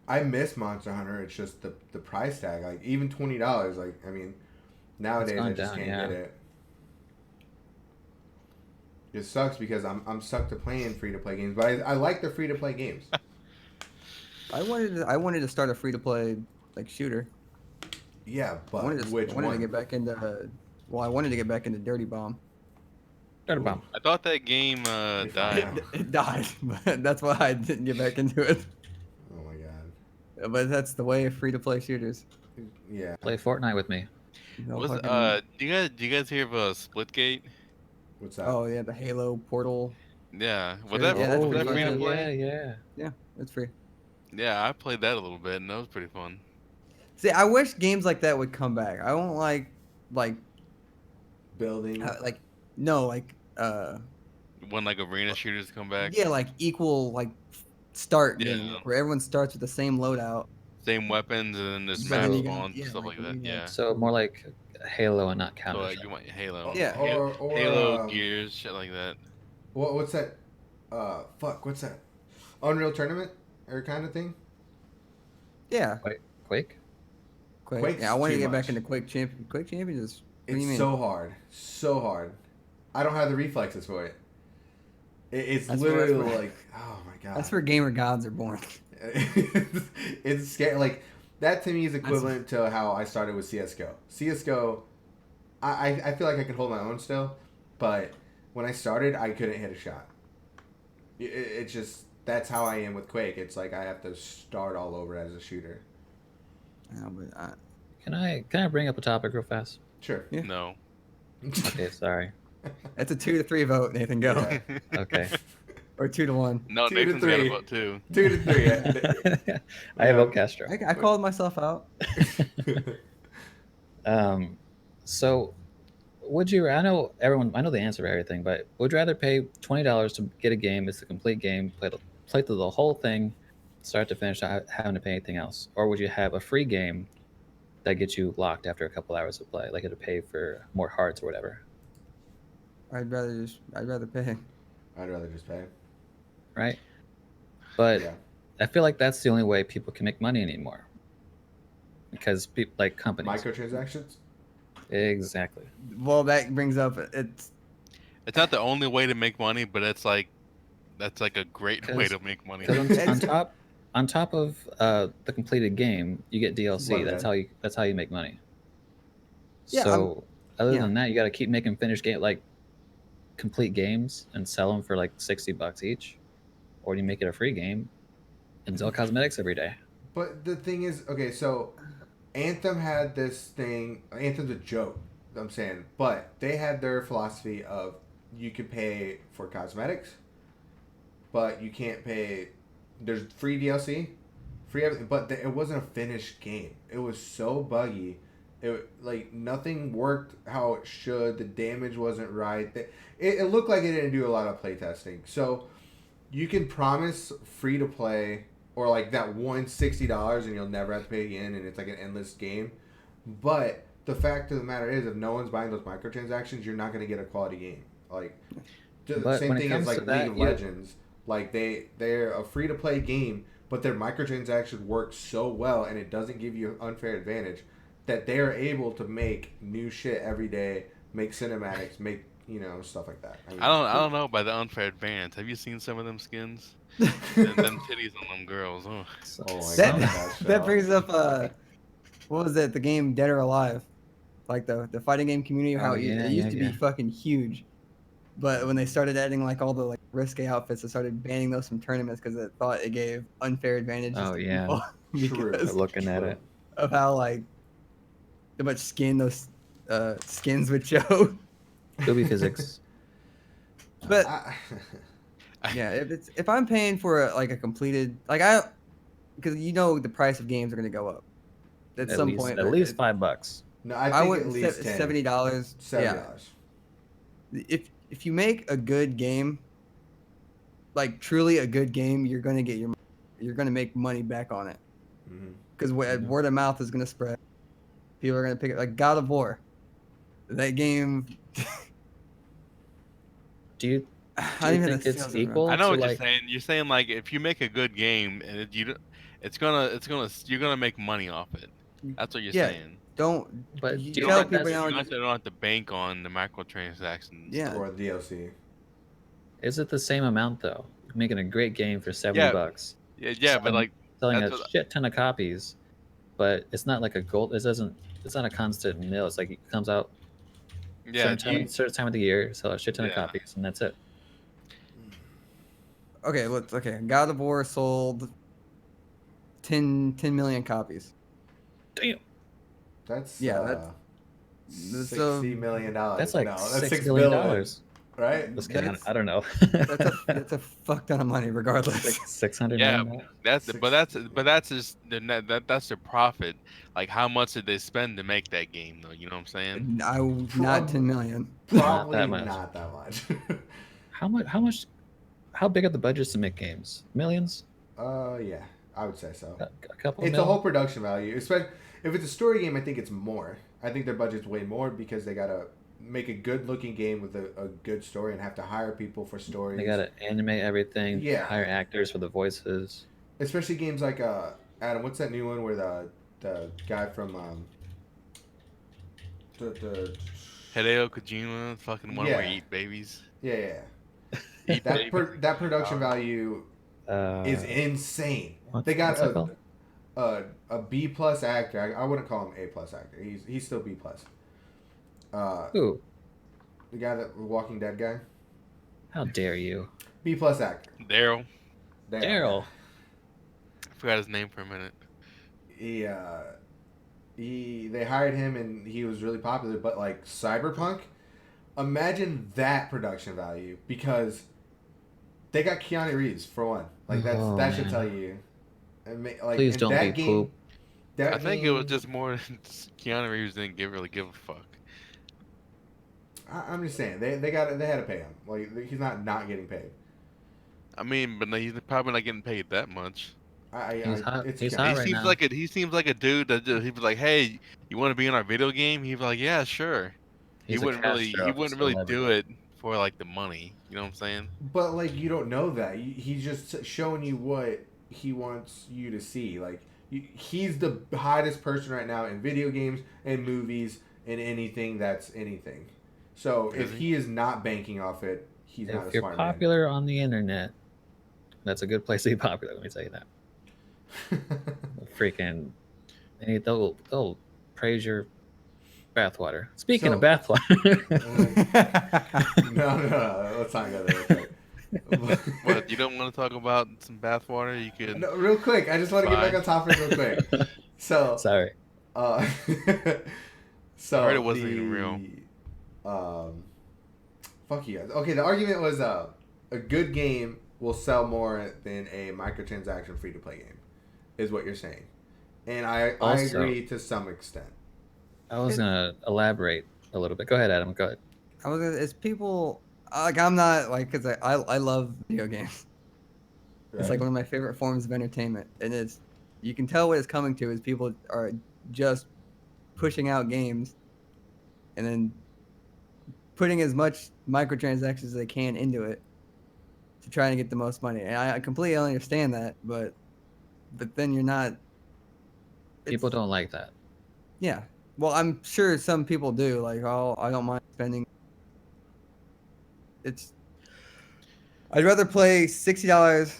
I miss Monster Hunter. It's just the price tag. Like even $20. Like I mean, it's nowadays I gone just down. can't Yeah, get it. It sucks because I'm stuck to playing free to play games, but I like the free to play games. I wanted to start a free to play like shooter. Yeah, I but wanted to which I wanted to one? get back into I wanted to get back into Dirty Bomb. Dirt Ooh, Bomb. I thought that game let me find died. out. It died, but that's why I didn't get back into it. Oh my god. But that's the way of free to play shooters. Yeah. Play Fortnite with me. No Was fucking do you guys hear of Splitgate? What's that? oh yeah, the Halo Portal. Yeah, was Sure. that Yeah, that's was Oh pretty that fun free to yeah, too. play? yeah, yeah. Yeah, that's free. Yeah, I played that a little bit, and that was pretty fun. See, I wish games like that would come back. I don't like Building. like no When like arena shooters come back, yeah like equal start yeah, game where everyone starts with the same loadout, same weapons, and then there's but then map you So got spawns and stuff like that. Yeah. so more like Halo and not So Counter you Strike. want Halo, Or yeah Halo Gears, shit like that. what's that? Fuck. What's that? Unreal Tournament or kind of thing. yeah Quake. Quake. Quake's Yeah, I want to too get back much. into Quake Champion. Quake Champion is what do you It's mean? so hard, so hard. I don't have the reflexes for it. It's That's literally for- like, oh my god. That's where gamer gods are born. It's scary. Like that to me is equivalent to how I started with CS:GO. CS:GO, I feel like I could hold my own still, but when I started, I couldn't hit a shot. It's just that's how I am with Quake. It's like I have to start all over as a shooter. No, but Can I bring up a topic real fast? Sure. Yeah. No. Okay, sorry. it's a 2-3 vote. Nathan, go Yeah. Okay. or 2-1. No, 2 to Nathan's got a 3. vote too. 2 to 3. I vote Castro. I called myself out. So would you? I know the answer to everything, but would you rather pay $20 to get a game? It's a complete game. Play through the whole thing, start to finish, not having to pay anything else, or would you have a free game that gets you locked after a couple hours of play, like you have to pay for more hearts or whatever, I'd rather pay. I'd rather just pay. right? But Yeah. I feel like that's the only way people can make money anymore, because people like companies. Microtransactions? Exactly. Well, that brings up it's It's not the only way to make money, but that's like a great way 'Cause- to make money. Because on top of the completed game, you get DLC. Well, That's how you make money. Yeah, So other yeah. than that, you got to keep making finished game like complete games and sell them for like $60 each, or you make it a free game and sell cosmetics every day. But the thing is, okay, so Anthem had this thing. Anthem's a joke, I'm saying. But they had their philosophy of you can pay for cosmetics, but you can't pay. There's free DLC, free everything, but it wasn't a finished game. It was so buggy. Like nothing worked how it should. The damage wasn't right. It looked like it didn't do a lot of playtesting. So you can promise free to play or like that $60 and you'll never have to pay again, and it's like an endless game. But the fact of the matter is, if no one's buying those microtransactions, you're not going to get a quality game. Like the But same when it thing as comes like to that, League of Legends. Like they're a free to play game, but their microtransactions work so well, and it doesn't give you an unfair advantage that they are able to make new shit every day, make cinematics, make stuff like that. I mean, I don't know about the unfair advantage. Have you seen some of them skins? them titties on them girls. Oh. So, Oh my that god, that brings up what was it? The game Dead or Alive, like the fighting game community. How Oh, it yeah, used to yeah. be fucking huge, but when they started adding like all the like risque outfits, they started banning those from tournaments because it thought it gave unfair advantages Oh, to yeah. people True. because looking at it. of how like much skin those skins would show. Booby physics. But I, yeah, if I'm paying for a completed because the price of games are going to go up at some least, point. At but least it- $5. no, I I think would at least $10. $70. $70. Yeah, if if you make a good game, like truly a good game, you're gonna make money back on it because word of mouth is gonna spread. People are gonna pick it. Like God of War, that game. Do you I don't even think have the it's sales equal I know to what you're like? saying. You're saying like if you make a good game and you're gonna make money off it. That's what you're Yeah, saying. don't But you do you tell think people that's now? You don't have to bank on the microtransactions. Yeah, Or the DLC. is it the same amount though? Making a great game for Yeah, $70, yeah, but like selling that's a what. shit ton of copies, but it's not like a gold. It doesn't. It's not a constant mill. It's like it comes out Yeah, certain time of the year, sell a shit ton of yeah. copies, and that's it. okay. God of War sold 10 million copies. Damn, That's Yeah, that's a $60 million. that's like No, that's $6 $6 billion. billion, right? Just kidding. that's I don't know. that's a fuck ton of money, regardless. Like $600 Yeah, million. that's just that's their profit. Like how much did they spend to make that game though? You know what I'm saying? Not 10 million. Probably that much. not that much. How much? How much? How big are the budgets to make games? Millions? Yeah, I would say so. A couple It's mil? a whole production value. Especially if it's a story game, I think it's more. I think their budget's way more because they gotta make a good looking game with a good story and have to hire people for stories. They gotta animate everything. Yeah. Hire actors for the voices. Especially games like Adam. What's that new one where the guy from the Hideo Kojima, fucking one where Yeah. you eat babies. yeah. Eat That babies. that production value is insane. They got what's that called? a B plus actor. I wouldn't call him A plus actor. He's still B plus. Ooh, The guy that Walking Dead guy. how dare you, B plus actor. Daryl. Daryl? I forgot his name for a minute. They hired him and he was really popular. But like Cyberpunk, imagine that production value because they got Keanu Reeves for one. Like that should man. tell you. Like Please in don't that be game, poop. that I think it was game- just more Keanu Reeves didn't really give a fuck. I'm just saying they had to pay him. Like he's not getting paid. I mean, but he's probably not getting paid that much. He's hot. It's He's Keanu. hot He right seems now. like he seems like a dude that he was like, hey, you want to be in our video game? He'd be like, yeah, sure. He's a He Castro wouldn't really celebrity. do it for like the money. You know what I'm saying? But like you don't know that. He's just showing you what he wants you to see. Like he's the hottest person right now in video games and movies and anything that's anything. So if he is not banking off it, he's not a If you're smart popular on the internet, that's a good place to be popular. Let me tell you that. man. Freaking, they'll praise your bathwater. Speaking of So- bathwater, No. Let's not go there. Real quick. What, you don't want to talk about some bathwater? You could. No, real quick. I just want to get back on topic real quick. So, sorry. uh, so I heard it wasn't even real. Fuck you guys. Okay, the argument was a good game will sell more than a microtransaction free to play game, is what you're saying, and I Also- agree to some extent. I was gonna elaborate a little bit. Go ahead, Adam. Go ahead. It's people like I'm not like because I love video games. It's like one of my favorite forms of entertainment, and you can tell what it's coming to is people are just pushing out games, and then putting as much microtransactions as they can into it to try and get the most money. And I completely understand that, but then you're not. People don't like that. Yeah. Well, I'm sure some people do. Like, oh, I don't mind spending. I'd rather play $60.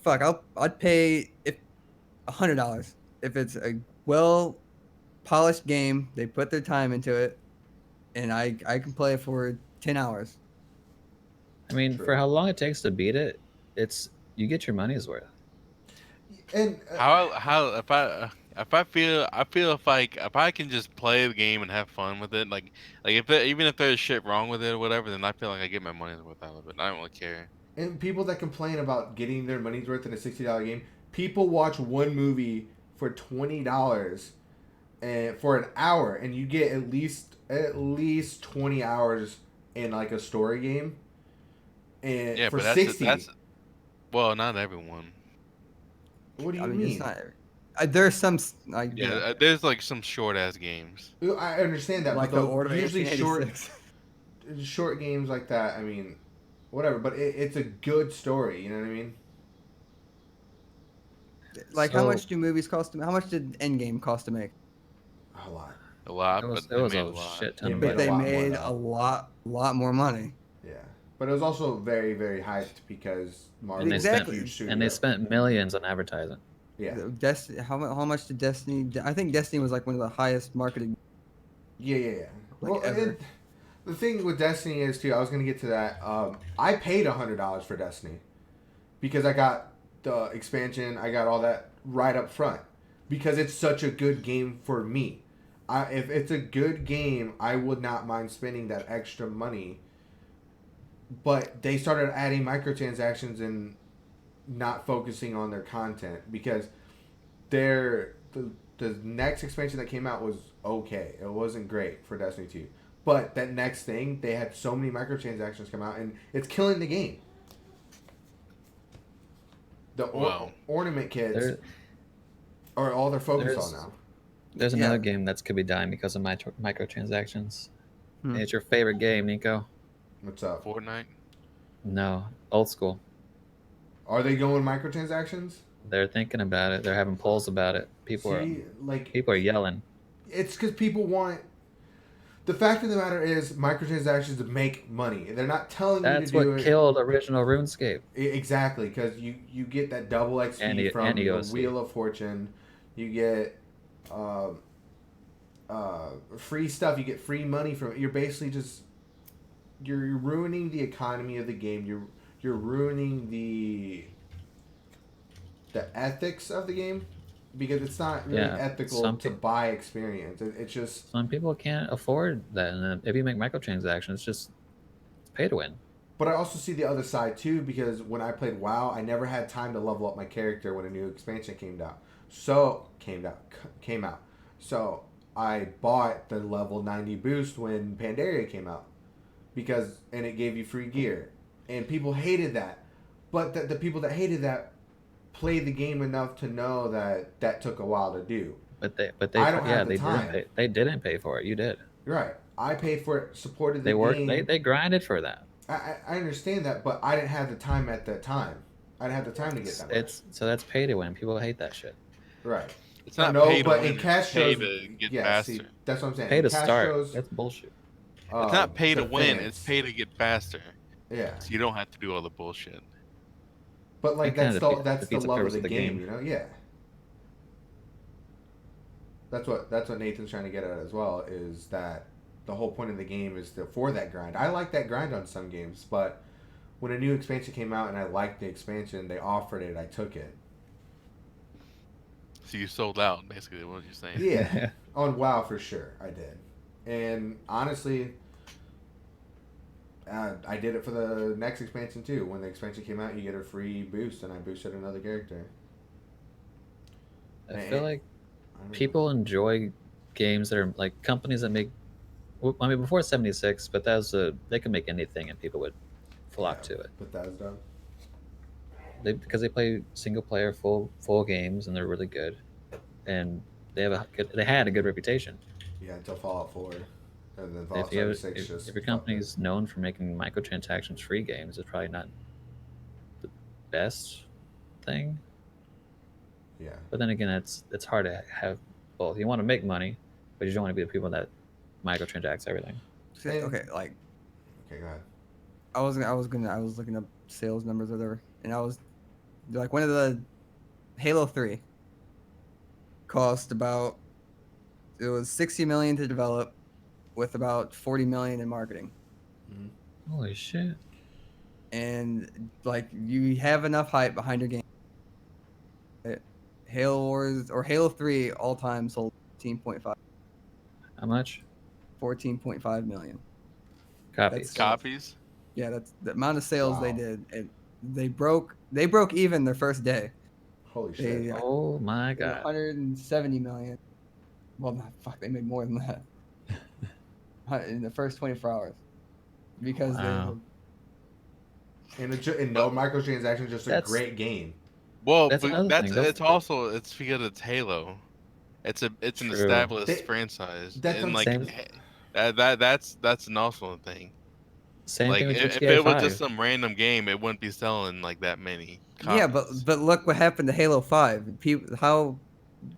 Fuck, I'd pay $100 if it's a well polished game. They put their time into it, and I can play it for 10 hours. I mean, True. for how long it takes to beat it, you get your money's worth. And How if I feel if I can just play the game and have fun with it, like even if there's shit wrong with it or whatever, then I feel like I get my money's worth out of it. I don't really care. and people that complain about getting their money's worth in a $60 game, people watch one movie for $20 and for an hour, and you get at least 20 hours in like a story game, and Yeah, for but 60. that's well, not everyone. What do I you mean, it's mean? not. There's some like Yeah, there's like some short ass games. I understand that, like but the the Order of usually 1886. short games like that. I mean, whatever. But it's a good story. You know what I mean? Like, how So much do movies cost to? How much did Endgame cost to make? A lot. A lot, it but was it they was made a a lot. shit ton They of made But a money. they lot more made though. lot more money. Yeah, but it was also very very hyped because Marvel And they is spent a huge Exactly. studio. and they spent millions on advertising. Yeah, Destiny. How much did Destiny? I think Destiny was like one of the highest marketed yeah. like Well, ever. the thing with Destiny is too. I was gonna get to that. I paid $100 for Destiny because I got the expansion. I got all that right up front because it's such a good game for me. If it's a good game, I would not mind spending that extra money. But they started adding microtransactions and not focusing on their content because the next expansion that came out was okay. It wasn't great for Destiny 2. But that next thing, they had so many microtransactions come out and it's killing the game. The Well, ornament kits There, are all they're focused on there's now. there's Yeah. another game that's could be dying because of microtransactions. Hmm. It's your favorite game, Nico? What's up? Fortnite. No, old school. Are they going microtransactions? They're thinking about it. They're having polls about it. See, like, People are yelling. it's because people want. The fact of the matter is, microtransactions make money. They're not telling you to That's do what it. killed original RuneScape Exactly, because you get that double XP from and the EOC. Wheel of Fortune. You get free stuff. You get free money from it. You're basically just you're ruining the economy of the game. You're ruining the ethics of the game because it's not really Yeah, ethical some to pe- buy experience. It's just some people can't afford that, and then if you make microtransactions, it's pay to win. But I also see the other side too because when I played WoW, I never had time to level up my character when a new expansion came out. Came out. So I bought the level 90 boost when Pandaria came out and it gave you free gear. And people hated that. But the people that hated that played the game enough to know that took a while to do. But they I don't yeah have the they time. didn't pay. They didn't pay for it. You did. Right. I paid for it, supported the They worked. game. They grinded for that. I understand that, but I didn't have the time at that time. I didn't have the time to get that much. It's so that's pay to win. People hate that shit. Right. It's not No, pay to but win. in It's pay Castro's, to get yeah, faster. see, that's what I'm saying. Pay In to start. Castro's, That's bullshit. It's not pay to win. defense, It's pay to get faster. Yeah, So you don't have to do all the bullshit. but like It kinda that's the defeats the love of purpose the of the game, game. you know? Yeah. That's what Nathan's trying to get at as well is that the whole point of the game is for that grind. I like that grind on some games, but when a new expansion came out and I liked the expansion, they offered it, I took it. So you sold out, basically, what you're saying. Yeah, on WoW for sure, I did. And honestly, I did it for the next expansion too. When the expansion came out, you get a free boost, and I boosted another character. I feel like I don't know. people enjoy games that are like companies that make. I mean, before '76, but they could make anything and people would flock to it. Bethesda. Because they play single player full games and they're really good, and they had a good reputation. Yeah, until Fallout 4. And then If Fallout you have, 76 just. if your fucked company's known for making microtransactions free games, it's probably not the best thing. it. Yeah. But then again, it's hard to have both. You want to make money, but you don't want to be the people that microtransacts everything. Okay, like Okay, go ahead. I was looking up sales numbers or whatever, and like one of the Halo 3 cost about it was 60 million to develop with about 40 million in marketing. Holy shit! And like you have enough hype behind your game. Halo Wars or Halo 3 all time sold 14.5 How much 14.5 million. copies? Copies? Yeah, that's the amount of sales they Wow. did. And they broke even their first day. Holy shit. They Oh my made god! 170 million. Well, not fuck, they made more than that in the first 24 hours. because Wow. And no microtransactions, just a That's great game. Well, that's but another that's thing. They'll it's also it's because it's Halo. It's an true. established franchise, That's and what like Same that's an also thing. same Like thing with if GTA it was just 5. some random game, it wouldn't be selling like that many yeah, copies. but look what happened to Halo 5. How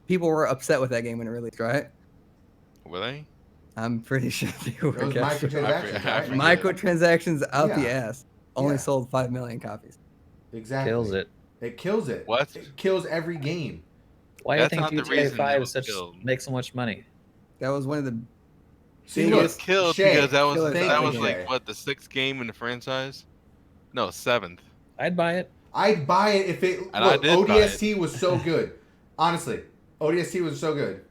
people were upset with that game when it released, right? Were they? I'm pretty sure they were. Those Guess what? microtransactions, I right? forget. Microtransactions out the Yeah. ass. Only Yeah. sold 5 million copies. Exactly. Kills it. It kills it. What? It kills every game. Why do you That's think not the GTA reason it 5 was killed. makes so much money? That was one of the See, It was look, biggest killed because Shay. killers that Thank of the you, was game. like Shay. what, the 6th game in the franchise? No, 7th. I'd buy it. I'd buy it if it. And I Look, did buy it. ODST was so good. Honestly, ODST was so good,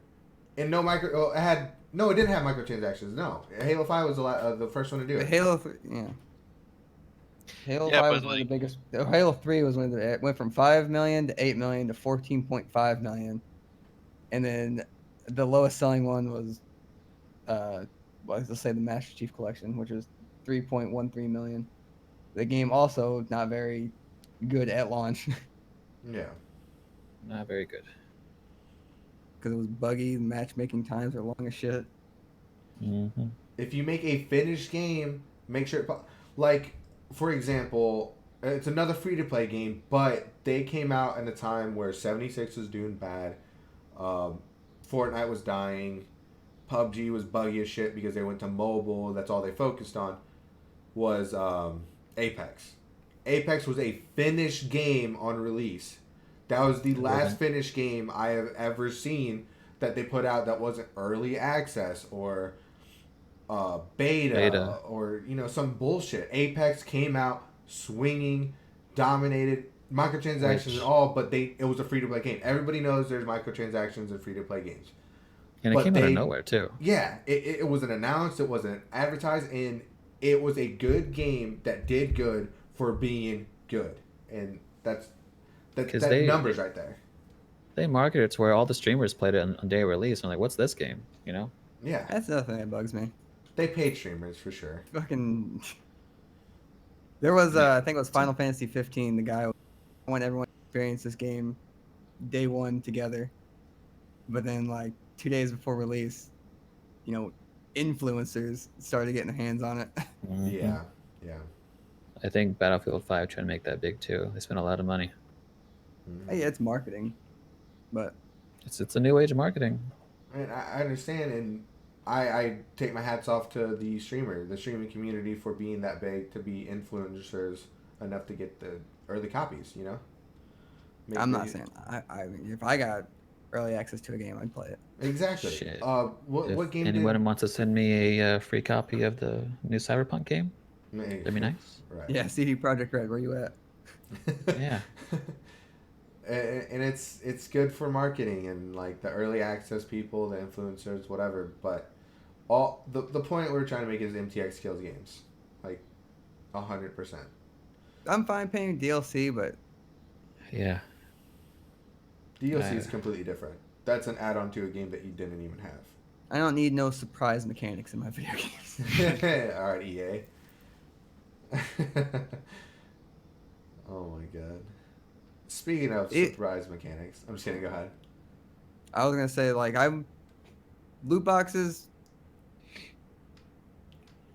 and no micro. Oh, it had no. It didn't have microtransactions. No, Halo 5 was the first one to do But it. Halo, yeah. Halo Yeah, 5 but was one of the like biggest. Halo 3 was one of the. It went from 5 million to 8 million to 14.5 million, and then the lowest selling one was, well, let's say the Master Chief Collection, which was 3.13 million. The game also not very good at launch Yeah. Not very good. because it was buggy. Matchmaking times were long as shit. Mm-hmm. If you make a finished game, make sure, like, for example, it's another free to play game, but they came out in a time where 76 was doing bad, Fortnite was dying, PUBG was buggy as shit because they went to mobile. That's all they focused on. Was Apex. Apex was a finished game on release. That was the last wasn't. finished game I have ever seen that they put out that wasn't early access or beta or some bullshit. Apex came out swinging, dominated, microtransactions and all, but it was a free to play game. Everybody knows there's microtransactions in free to play games. And it But came out of nowhere too. Yeah, it wasn't announced, it wasn't advertised, and it was a good game that did good for being good, and that numbers right there. They marketed it to where all the streamers played it on day of release. I'm like, what's this game? Yeah, That's nothing that bugs me. they paid streamers for sure. Fucking. There was, I think it was Final Fantasy 15. The guy wanted everyone to experience this game day one together, but then like 2 days before release, influencers started getting their hands on it. Mhm. Yeah. I think Battlefield 5 trying to make that big too. They spent a lot of money. Mhm. Hey, it's marketing, but It's a new age of marketing. And I understand, and I take my hats off to the streaming community for being that big to be influencers enough to get the early copies. I'm not saying I mean, if I got early access to a game, I'd play it. Exactly. Shit. What If game anyone wants to send me a free copy of the new Cyberpunk game, that'd be nice. Right. Yeah, CD Projekt Red, where you at? Yeah. And it's good for marketing and like the early access people, the influencers, whatever. But all the point we're trying to make is MTX kills games, like 100%. I'm fine paying DLC, but Yeah. DLC is completely different. That's an add-on to a game that you didn't even have. I don't need no surprise mechanics in my video games. All right, EA. Oh my god. Speaking of surprise mechanics, I'm just kidding. Go ahead. I was gonna say loot boxes.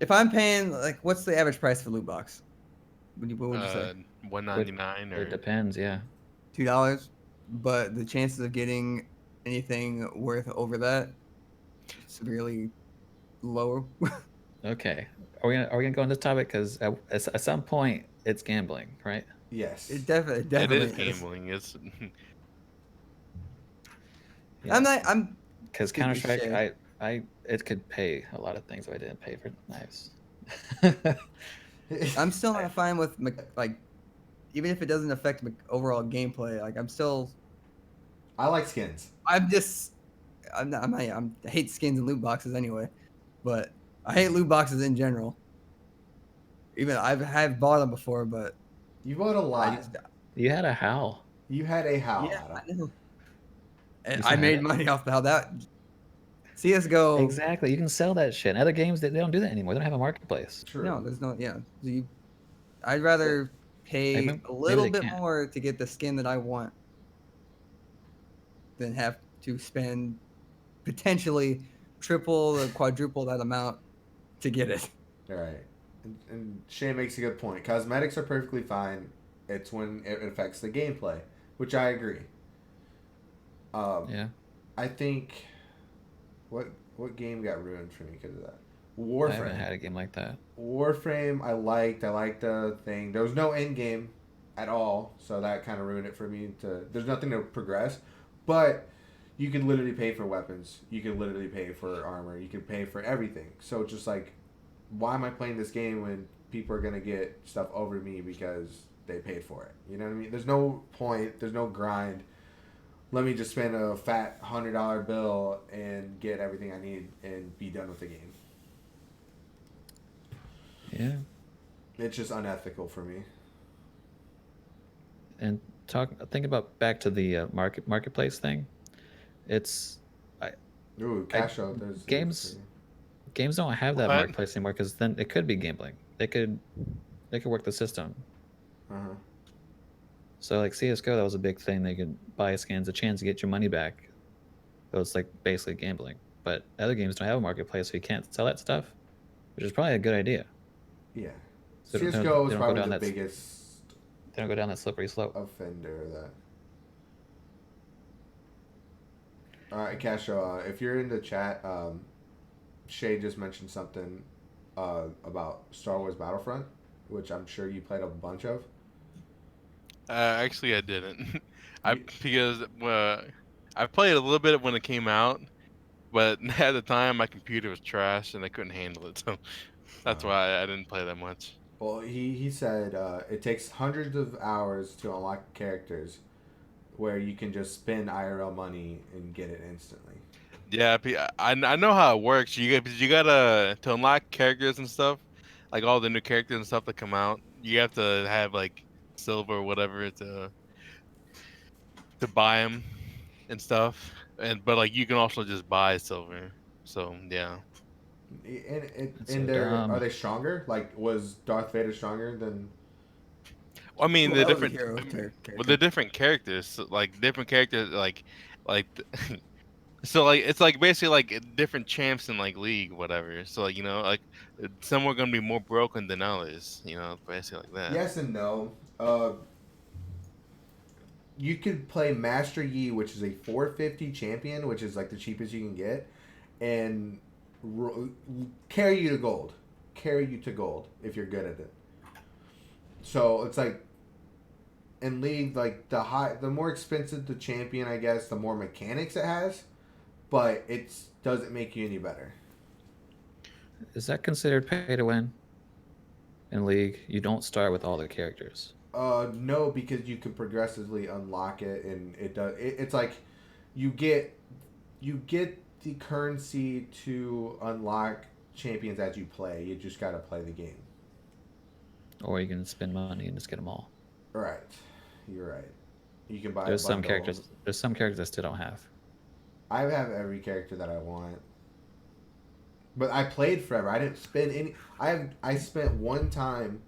If I'm paying what's the average price for loot box? What would you say? $1.99 or It depends. Yeah. $2, but the chances of getting anything worth over that severely lower. Okay. Are we gonna go on this topic? Because at some point it's gambling, right? Yes. It definitely it is gambling. It's Yeah. I'm Because Excuse me, Counter-Strike, Shay. it could pay a lot of things if I didn't pay for knives. I'm still not fine with even if it doesn't affect overall gameplay. I like skins. I hate skins and loot boxes anyway, but I hate loot boxes in general. Even I've bought them before, but You bought a lot. You had a howl. You had a howl. Yeah, Adam. I know. And You I said made it? money off how that CS:GO. Exactly. You can sell that shit. In other games, they don't do that anymore. They don't have a marketplace. True. No, there's no. Yeah, I'd rather pay Maybe a little they bit can't. more to get the skin that I want than have to spend potentially triple or quadruple that amount to get it. All right. And Shay makes a good point. Cosmetics are perfectly fine. It's when it affects the gameplay, which I agree. Yeah. I think what game got ruined for me because of that? I haven't Warframe. had a game like that. Warframe, I liked. I liked the thing. There was no end game at all, so that kind of ruined it for me. There's nothing to progress, but you can literally pay for weapons. You can literally pay for armor. You can pay for everything. So just like, why am I playing this game when people are gonna get stuff over me because they paid for it? You know what I mean? There's no point. There's no grind. Let me just spend a fat $100 bill and get everything I need and be done with the game. Yeah. It's just unethical for me. And think about back to the marketplace thing. It's Ooh, cash out. There's games don't have that What? marketplace anymore because then it could be gambling. They could work the system. Uh-huh. So like CS:GO, that was a big thing. They could buy skins, a chance to get your money back. So it's like basically gambling. But other games don't have a marketplace, so you can't sell that stuff, which is probably a good idea. Yeah. So they CSGO don't is go probably down the that biggest they don't go down that slippery slope. offender of that. All right, Casho, if you're in the chat, Shay just mentioned something about Star Wars Battlefront, which I'm sure you played a bunch of. Actually, I didn't. You, Because I played a little bit when it came out, but at the time my computer was trash and I couldn't handle it, so that's why I didn't play that much. well, he said it takes hundreds of hours to unlock characters where you can just spend IRL money and get it instantly. Yeah, I know how it works. You gotta to unlock characters and stuff, like all the new characters and stuff that come out. You have to have like silver or whatever to buy them and stuff. But like you can also just buy silver. So yeah. That's In so there, are dumb. they stronger? Like, was Darth Vader stronger than? Well, I mean Well, the that was a different. hero I mean, well, character. the different characters, so, like different characters, like. So like it's like basically like different champs in like league whatever. So like like some are gonna be more broken than others. Basically like that. Yes and no. You could play Master Yi, which is a 450 champion, which is like the cheapest you can get, and ro- carry you to gold. Carry you to gold if you're good at it. So it's like in league, like the more expensive the champion, I guess, the more mechanics it has, but it doesn't make you any better. Is that considered pay to win in League? You don't start with all the characters. No, because you can progressively unlock it, and it does. It's like you get the currency to unlock champions as you play. You just gotta play the game. Or you can spend money and just get them all. Right, you're right. You can buy There's a bundle. There's some characters I still don't have. I have every character that I want, but I played forever. I didn't spend any. I spent one time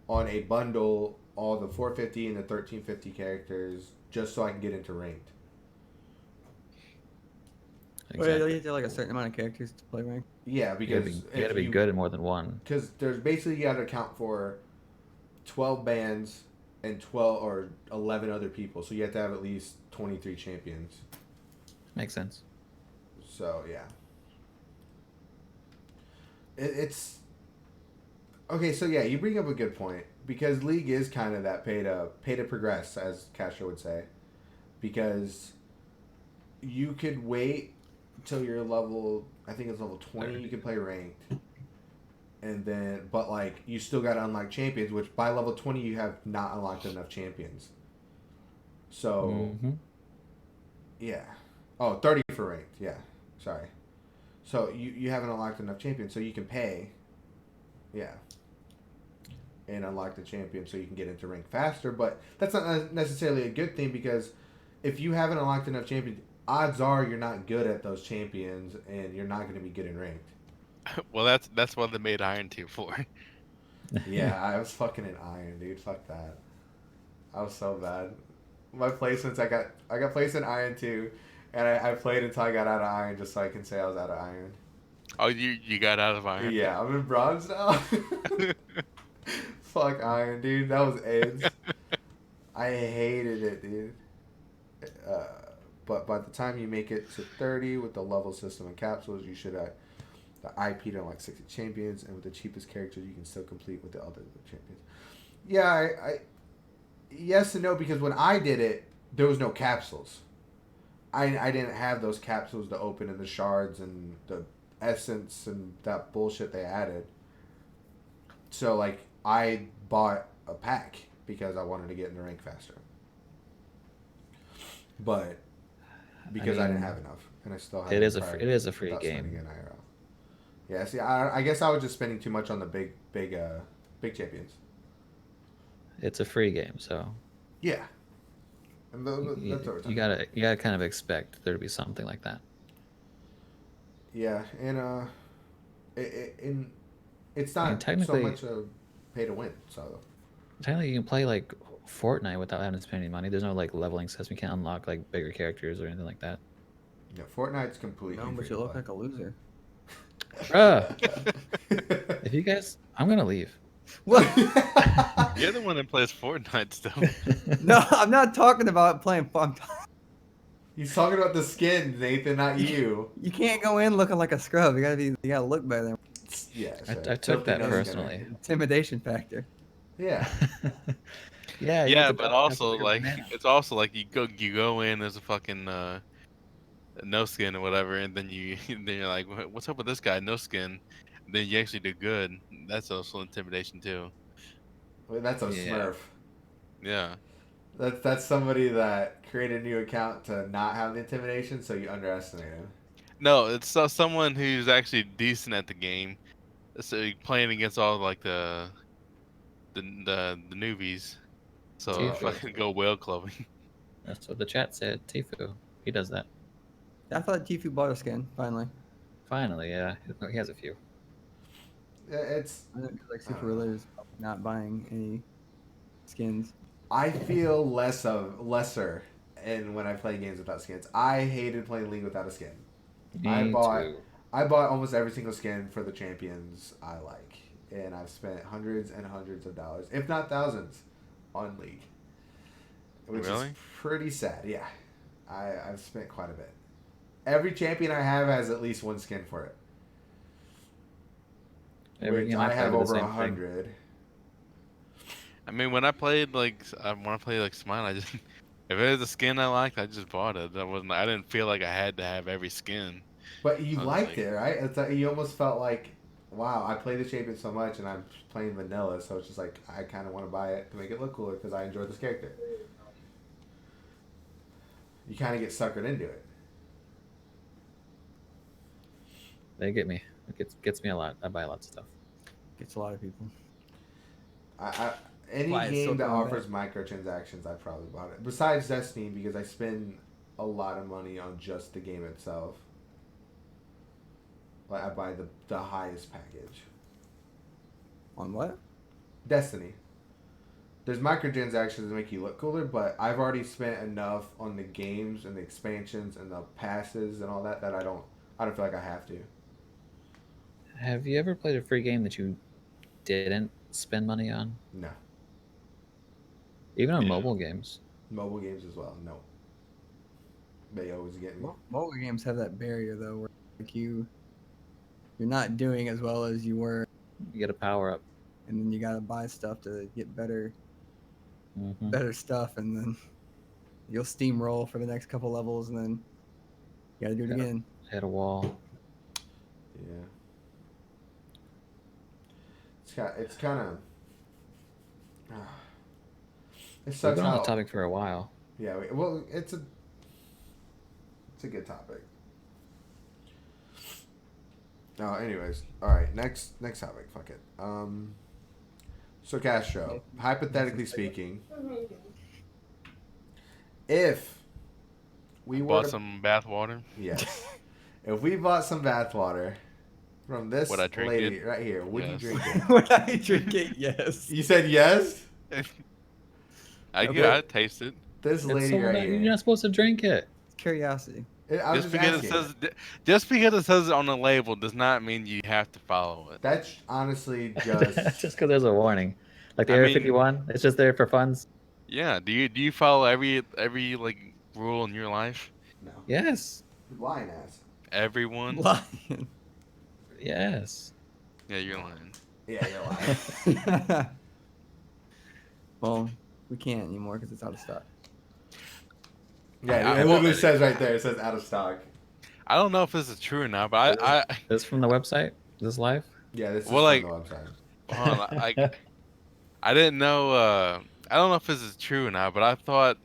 on a bundle all the 450 and the 1350 characters just so I can get into ranked. Well, yeah, Exactly. you have to have like a certain amount of characters to play rank. Yeah, You gotta because you gotta be good at more than one. Because there's basically you got to account for 12 bands and 12 or 11 other people, so you have to have at least 23 champions. Makes sense. So yeah, it's okay. So yeah, you bring up a good point because League is kind of that pay to progress, as Castro would say, because you could wait until you're level. I think it's level 20. You can play ranked, and then but like you still got to unlock champions, which by level 20 you have not unlocked enough champions. So yeah. Oh, 30 for ranked. Yeah. Sorry. So you haven't unlocked enough champions, so you can pay. Yeah. And unlock the champion so you can get into rank faster, but that's not necessarily a good thing because if you haven't unlocked enough champions, odds are you're not good at those champions, and you're not going to be good in ranked. Well, that's what they made Iron 2 for. Yeah, I was fucking in iron, dude. Fuck that. I was so bad. My placements, I got placed in iron too, and I played until I got out of iron just so I can say I was out of iron. Oh, you got out of Iron? Yeah, I'm in bronze now. Fuck iron, dude. That was AIDS. I hated it, dude. Uh, but by the time you make it to 30 with the level system and capsules, you should have the IP to unlock 60 champions, and with the cheapest characters, you can still complete with the other champions. Yeah, I yes and no, because when I did it, there was no capsules. I didn't have those capsules to open and the shards and the essence and that bullshit they added. So like I bought a pack because I wanted to get in the rank faster. But because I didn't have enough, and I still have it is a free game. IRL. Yeah, see, I guess I was just spending too much on the big champions. It's a free game, so Yeah, and that's what we're you gotta kind of expect there to be something like that. Yeah, and it's not so technically- much a pay to win. So Technically, you can play like Fortnite without having to spend any money. There's no like leveling system. You can't unlock like bigger characters or anything like that. yeah, Fortnite's completely. No, but you look like a loser. Bruh, if you guys, I'm gonna leave. What? You're the one that plays Fortnite still. No, I'm not talking about playing. He's talking about the skin, Nathan, not you. You can't go in looking like a scrub. You gotta look better. Yeah, I sure. took that Filthy nose personally. guy. Intimidation factor. Yeah. Yeah, you Yeah, have to but have also your like banana. it's also like you go in as a fucking no skin or whatever, and then then you're like, what's up with this guy, no skin? And then you actually do good. That's also intimidation too. Well, that's a Yeah. Smurf. Yeah. That's somebody that created a new account to not have the intimidation, so you underestimate him. No, it's someone who's actually decent at the game. So you're playing against all like the newbies. So Tifu. fucking go whale clubbing. That's what the chat said. Tifu, he does that. I thought Tifu bought a skin finally. Finally, yeah, he has a few. It's. I don't like super religious about not buying any skins. I feel lesser, and when I play games without skins, I hated playing League without a skin. I Me bought too. almost every single skin for the champions I like, and I've spent hundreds and hundreds of dollars, if not thousands, on League, which Really? is pretty sad. Yeah, I've spent quite a bit. Every champion I have has at least one skin for it. Every Which game I play have with the over same thing. 100. I mean, when I played like Smite, I just if it was a skin I liked, I just bought it. I didn't feel like I had to have every skin. But you I was liked like- it, right? It's like, you almost felt like, wow, I play the champion so much, and I'm playing vanilla, so it's just like I kind of want to buy it to make it look cooler because I enjoy this character. You kind of get suckered into it. They get me. It gets me a lot. I buy lots of stuff. Gets a lot of people. Any Why it's game still that coming offers microtransactions, I probably bought it. Besides Destiny, because I spend a lot of money on just the game itself. Like I buy the highest package. On what? Destiny. There's microtransactions that make you look cooler, but I've already spent enough on the games and the expansions and the passes and all that I don't feel like I have to. Have you ever played a free game that you didn't spend money on? No. Even on Yeah. mobile games. Mobile games as well. No. They always get me. Mobile games have that barrier though, where like you're not doing as well as you were, You get a power up. and then you gotta buy stuff to get better Mm-hmm. better stuff, and then you'll steamroll for the next couple levels, and then you gotta do it Yeah. again. Hit a wall. Yeah. It's kind of. It We've sucks been on how. the topic for a while. Yeah. Well, it's a good topic. Oh, anyways, all right. Next topic. Fuck it. So Castro, hypothetically speaking, if we were Bought to, some bath water. yes, if we bought some bathwater from this Would I drink lady it? right here, would you Yes. drink it? Would I drink it? Yes. You said yes. Okay. I'd taste it. This It's lady sold right out. You're here. not supposed to drink it. It's curiosity. I'm Just just because asking. just because it says it on the label does not mean you have to follow it. That's honestly just. Just because there's a warning, like the I Area mean- 51, it's just there for funds. Yeah. Do you follow every like rule in your life? No. Yes, Lying ass. Everyone. Lion. yes. Yeah, you're lying. Yeah, you're lying. Well, we can't anymore because it's out of stock. Yeah, it literally says right there. It says out of stock. I don't know if this is true or not, but I This from the website. This live. Yeah, this is Well, from like- the website. hold on, I didn't know. I don't know if this is true or not, but I thought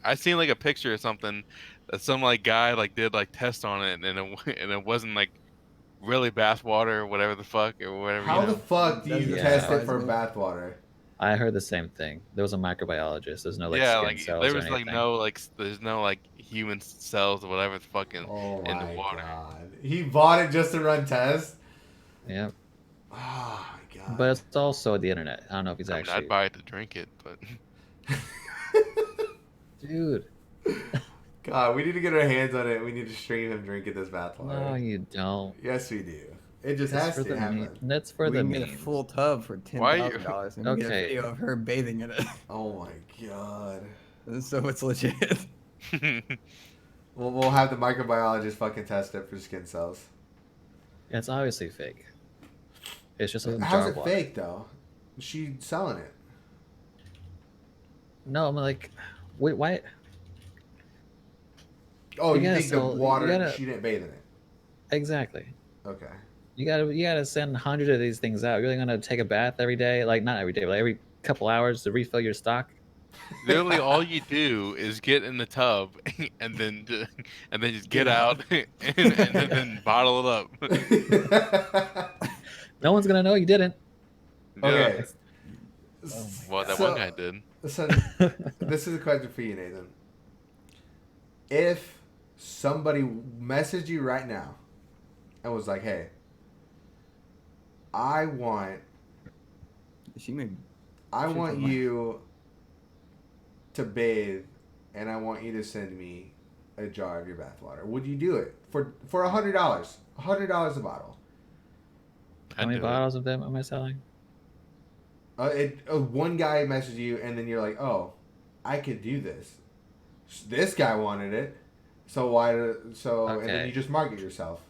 I seen like a picture or something that some like guy like did like test on it, and it wasn't like really bath water or whatever the fuck or whatever. How you the know? fuck do you Doesn't test it surprise for me. bathwater? I heard the same thing. There was a microbiologist. There's no like Yeah, skin like cells there or was like anything. no like there's no like human cells or whatever the fucking Oh in the my water. god. He bought it just to run tests? Yeah, Oh my god. but it's also the internet. I don't know if he's I mean, actually. I'd buy it to drink it, but Dude, God, we need to get our hands on it. We need to stream him drinking this bathwater. no, you don't. Yes, we do. It just That's has for to the happen. meme. That's for We the can get a memes. full tub for Why you- $10,000 and we get a Okay. video of her bathing in it. Oh my god. So it's legit. We'll have the microbiologist fucking test it for skin cells. It's obviously fake. It's just a jar How's of it water. fake though? She selling it. No, I'm like, wait, why? Oh, You you gotta think sell- the you water? gotta- She didn't bathe in it. Exactly. Okay. You gotta send 100 of these things out. You're really gonna take a bath every day? Like not every day, but every couple hours to refill your stock? literally all you do is get in the tub and then just get out and then bottle it up. No one's gonna know you didn't. Okay. Well, that So- one guy did. So this is a question for you, Nathan. If somebody messaged you right now and was like, "Hey, I want She may. I Shit, want my- you to bathe, and I want you to send me a jar of your bathwater," would you do it for $100? $100 a bottle. How I'd many do it. bottles of them am I selling? One guy messaged you, and then you're like, "Oh, I could do this." This guy wanted it, so why? And then Okay. you just market yourself.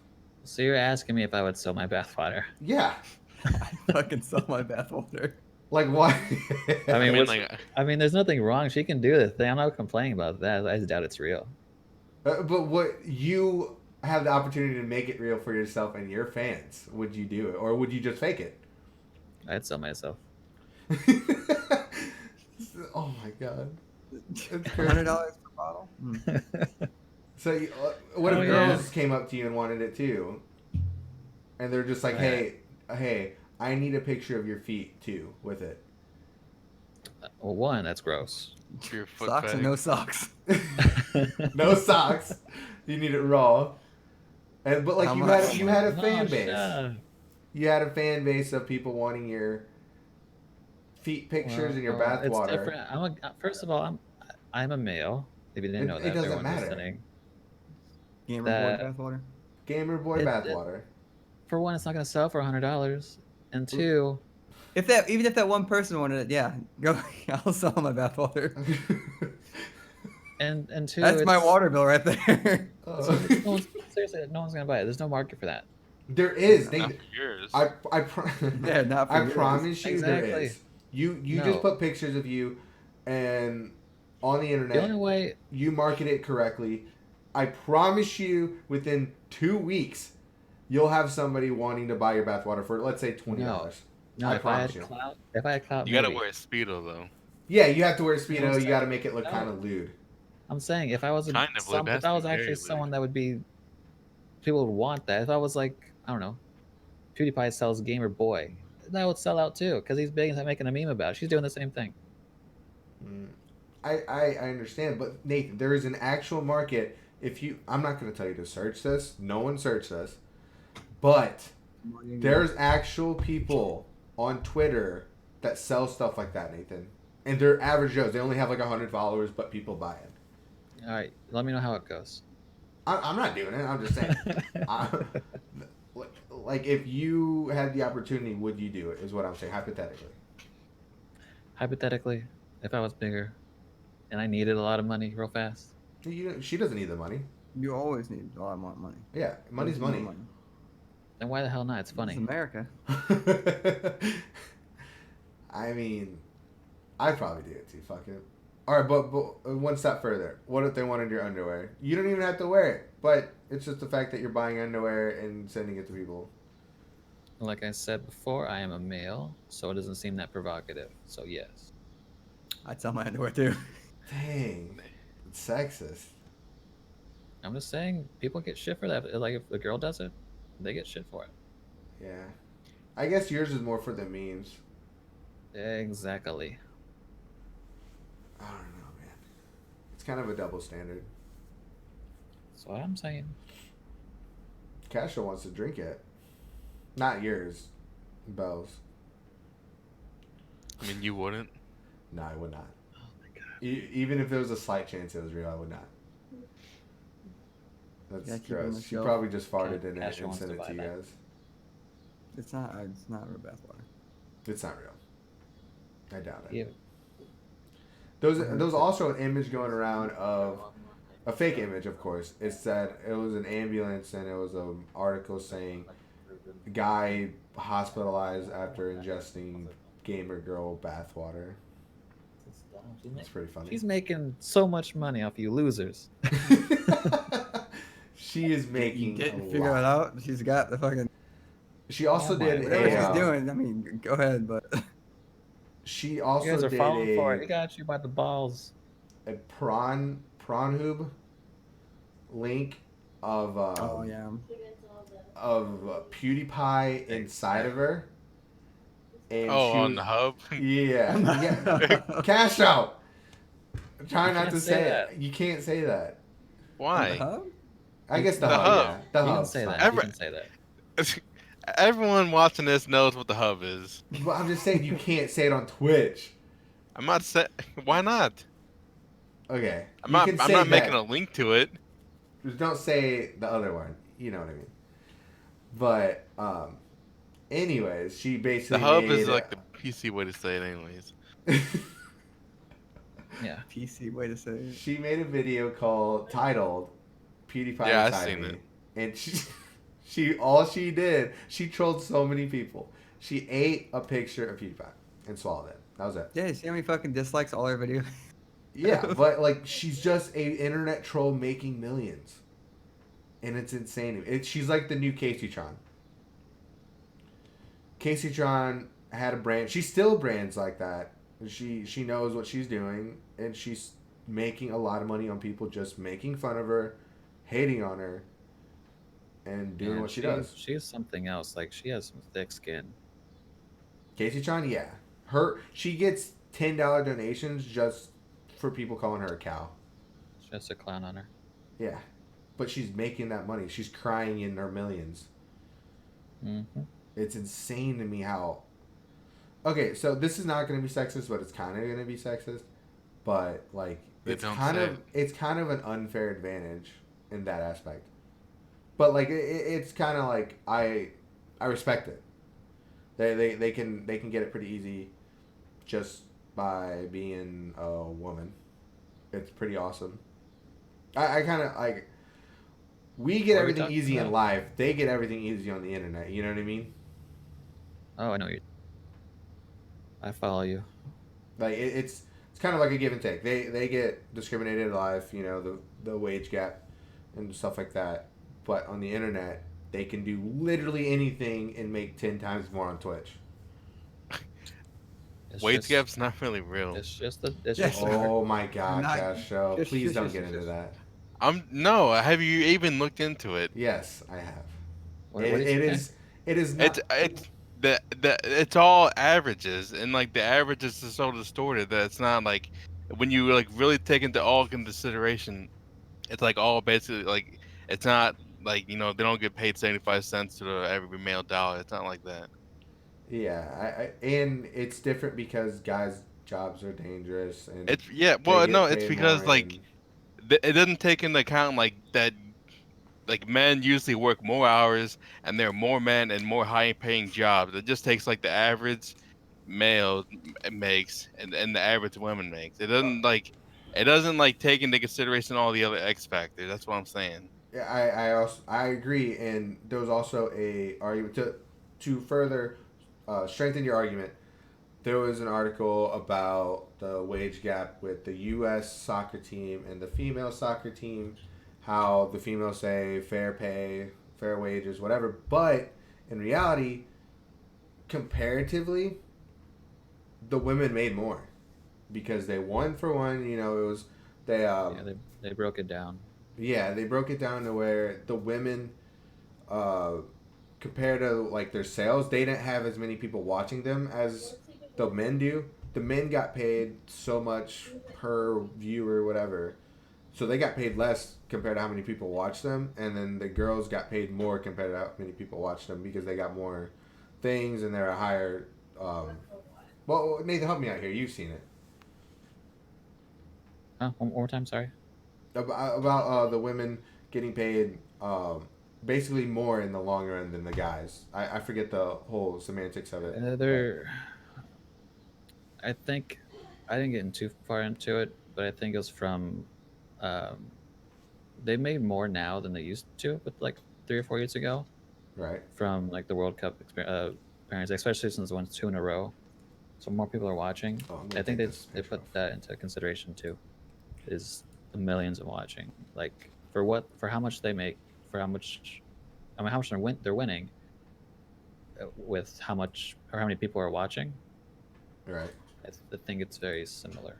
So you're asking me if I would sell my bathwater? Yeah, I fucking sell my bathwater. like why? I I mean, mean, what's- like, I mean, there's nothing wrong. She can do the thing. I'm not complaining about that. I just doubt it's real. But what you have the opportunity to make it real for yourself and your fans? Would you do it, or would you just fake it? I'd sell myself. Oh my god. It's $100 crazy. per bottle. So, what if Oh, girls yeah. came up to you and wanted it too, and they're just like, Oh, "Hey, I need a picture of your feet too with it." Well, one, that's gross. your foot Socks or fetish. no socks? No socks. You need it raw. But like How you much? had a No, fan shut base. up. You had a fan base of people wanting your feet pictures and your bath It's water. different. First of all, I'm a male. If you didn't know It that, doesn't everyone matter. listening. Gamer That- boy bathwater. Gamer boy It- bath it- water. For one, it's not gonna sell for $100, and two, Even if that one person wanted it, yeah, go. I'll sell my bathwater. and two, That's my it's- water bill right there. No one's, seriously, no one's gonna buy it. There's no market for that. There is. Not for yours. Yeah, not for I yours. promise you there Exactly. is. You No. just put pictures of you and on the The only internet way, you market it correctly. I promise you within 2 weeks you'll have somebody wanting to buy your bathwater for, let's say, $20. no, I if I had promise you. clout, if I had clout, You gotta maybe. wear a speedo though. Yeah, you have to wear a You know Speedo. what I'm You got to saying? make it look No. kind of lewd. I'm saying if I was Kind of lewd, if that's I was very actually lewd. someone that would be, people would want that. If I was like, I don't know, PewDiePie sells Gamer Boy, that would sell out too because he's big and making a meme about it. She's doing the same thing. I understand, but Nathan, there is an actual market I'm not going to tell you to search this. No one search this. But there's actual people on Twitter that sell stuff like that, Nathan. And they're average Joes. They only have like 100 followers, but people buy it. All right, let me know how it goes. I'm not doing it. I'm just saying. Like, if you had the opportunity, would you do it? Is what I'm saying, hypothetically. Hypothetically, if I was bigger and I needed a lot of money real fast. She doesn't need the money. You always need a lot more money. Yeah, money's money. Then why the hell not? It's funny. It's America. I mean, I'd probably do it too. Fuck it. All right, but one step further. What if they wanted your underwear? You don't even have to wear it, but it's just the fact that you're buying underwear and sending it to people. Like I said before, I am a male, so it doesn't seem that provocative. So yes. I'd sell my underwear too. Dang, it's sexist. I'm just saying, people get shit for that. Like if a girl does it, they get shit for it. Yeah, I guess yours is more for the memes. Exactly. I don't know, man. It's kind of a double standard. That's what I'm saying. Casha wants to drink it. Not yours, Belle's. I mean, you wouldn't. No, I would not. Oh my god. Even if there was a slight chance it was real, I would not. That's Yeah, keep it on gross. the She shelf. probably just farted in it Casha and wants sent to it to buy you that. guys. It's not real bathwater. It's not real. I doubt it. Yeah. There was also an image going around of a fake image, of course. It said it was an ambulance, and it was an article saying guy hospitalized after ingesting gamer girl bathwater. It's pretty funny. She's making so much money off you losers. She is You making didn't a figure lot. it out. She's got the fucking She also Oh my did whatever a. she's doing. I mean, go ahead, but She You also guys are did falling for it. a It got you by the balls. prawn link of oh yeah, of PewDiePie inside of her. And Oh, she on was, the hub. yeah, yeah. Cash out. I'm trying not can't to say say that. it. You can't say that. Why? Huh? I guess the The hub. hub. Yeah. The You can hub's say fine. that. You can say that. Everyone watching this knows what the hub is. But I'm just saying you can't say it on Twitch. I'm not saying. Why not? Okay. I'm not making a link to it. Just don't say the other one. You know what I mean. But anyways, she basically The hub made, is like the PC way to say it, anyways. Yeah. PC way to say it. She made a video titled PewDiePie Yeah, I Inside seen Me. it. And she did, she trolled so many people. She ate a picture of PewDiePie and swallowed it. That was it. Yeah, you see how many fucking dislikes all her videos? Yeah, but like she's just a internet troll making millions. And it's insane. She's like the new Casey Tron. Casey Tron had a brand. She still brands like that. She knows what she's doing, and she's making a lot of money on people just making fun of her, hating on her, and doing Yeah, what she does. She's something else. Like she has some thick skin. Casey Tron, yeah, she gets $10 donations just for people calling her a cow. It's just a clown on her. Yeah, but she's making that money. She's crying in her millions. Mm-hmm. It's insane to me how. Okay, so this is not going to be sexist, but it's kind of going to be sexist. But like, it's kind of an unfair advantage in that aspect. But like, it's kind of like I respect it. They can get it pretty easy, just by being a woman. It's pretty awesome. I kind of like. We get What are we everything talking easy in about? life. They get everything easy on the internet. You know what I mean? Oh, I know you. I follow you. Like it's kind of like a give and take. They get discriminated life, you know, the wage gap and stuff like that. But on the internet, they can do literally anything and make 10 times more on Twitch. It's Wage just- gap's not really real. It's just the. It's Yes, just sir. Oh my God, Not- Cash Show! just- Please just- don't just- get into just- that. No. Have you even looked into it? Yes, I have. what It is is. It is not. It's all averages, and like the averages are so distorted that it's not like when you like really take into all consideration It's like all basically like it's not like they don't get paid 75 cents to every male dollar. It's not like that. Yeah, and it's different because guys' jobs are dangerous and It's yeah. they Well, no, get it's paid more. because like And it doesn't take into account like that. Like men usually work more hours, and there are more men and more high-paying jobs. It just takes like the average male makes and the average woman makes. It doesn't like take into consideration all the other X factors. That's what I'm saying. yeah, I agree, and there was also a argument to further strengthen your argument. There was an article about the wage gap with the U.S. soccer team and the female soccer team. How the females say fair pay, fair wages, whatever, but in reality, comparatively, the women made more because they won for one. It was they Yeah, they broke it down. yeah, they broke it down to where the women uh compared to like their sales, they didn't have as many people watching them as the men do. The men got paid so much per view or whatever, so they got paid less compared to how many people watched them, and then the girls got paid more compared to how many people watched them because they got more things and they're a higher. Well, Nathan, help me out here. You've seen it One more time, sorry. about the women getting paid basically more in the long run than the guys. I forget the whole semantics of it. They're. I think I didn't get in too far into it, but I think it was from. Um, they made more now than they used to, with like 3 or 4 years ago, Right. from like the World Cup appearance, especially since it won 2 in a row. So more people are watching. Oh, I'm I gonna think take this they picture put off. that into consideration too. Is the millions of watching, like for how much they make, for how much, I mean how much they're winning, with how much or how many people are watching. Right. I think it's very similar.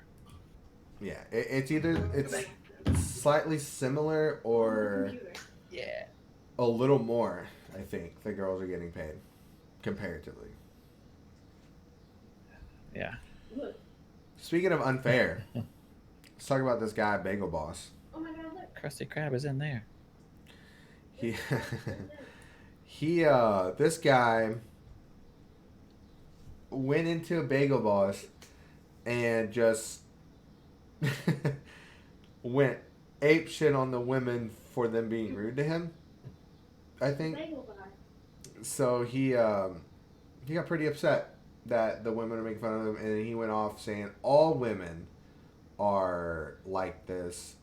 Yeah. It's either it's slightly similar or Yeah. a little more. I think the girls are getting paid comparatively. Yeah. Look. Speaking of unfair, let's talk about this guy, Bagel Boss. Oh my god, look. Krusty Krab is in there. He this guy went into a Bagel Boss and just went ape shit on the women for them being rude to him. I think so. He got pretty upset that the women are making fun of him, and he went off saying all women are like this.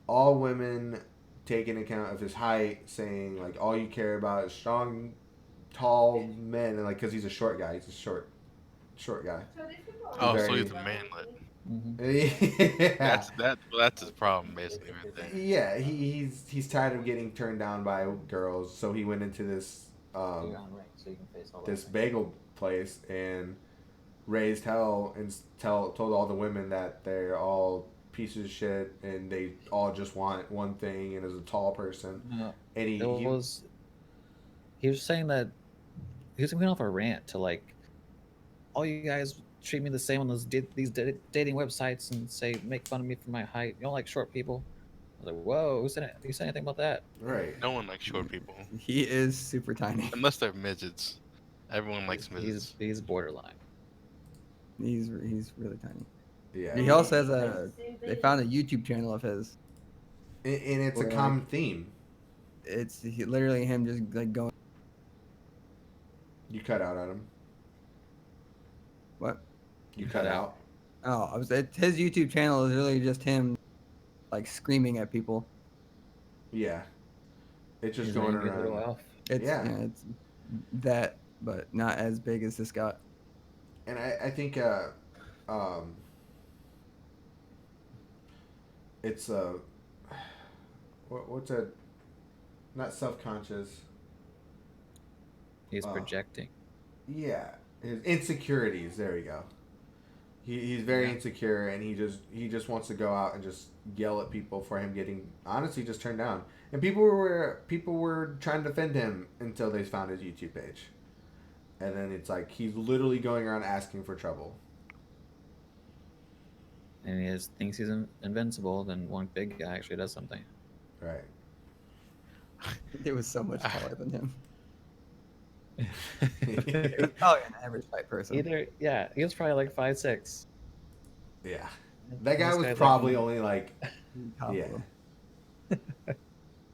All women take into account of his height, saying like all you care about is strong, tall men, and like because he's a short guy, he's a short guy. He's Oh, so very he's a manlet. yeah. That's his problem basically right there. Yeah, he's tired of getting turned down by girls, so he went into this this bagel place and raised hell and told all the women that they're all pieces of shit and they all just want one thing and as a tall person. No, And it was he was saying that he was going off a rant to like, all you guys treat me the same on these dating websites and say make fun of me for my height. You don't like short people. I was like, whoa, who said anything about that? right. No one likes short people He is super tiny. unless they're midgets. Everyone likes midgets. He's borderline. He's really tiny. Yeah. He also has they found a YouTube channel of his. And it's a Where, common theme. It's literally him just like going. You cut out on him. What? You cut out. Oh, his YouTube channel is really just him, like screaming at people. Yeah. It's just He's going an angry little around. elf. It's Yeah. it's that, but not as big as this guy. And I think um, it's what's a not self-conscious. He's projecting. Yeah, his insecurities. There we go. He's very Yeah. insecure, and he just wants to go out and just yell at people for him getting honestly just turned down. And people were trying to defend him until they found his YouTube page, and then it's like he's literally going around asking for trouble. And thinks he's invincible, then one big guy actually does something. Right. It was so much taller than him. It was Either, probably an average height person. yeah, he was probably like 5'6". Yeah. That guy This was guy's probably like, only like, Top of yeah. him.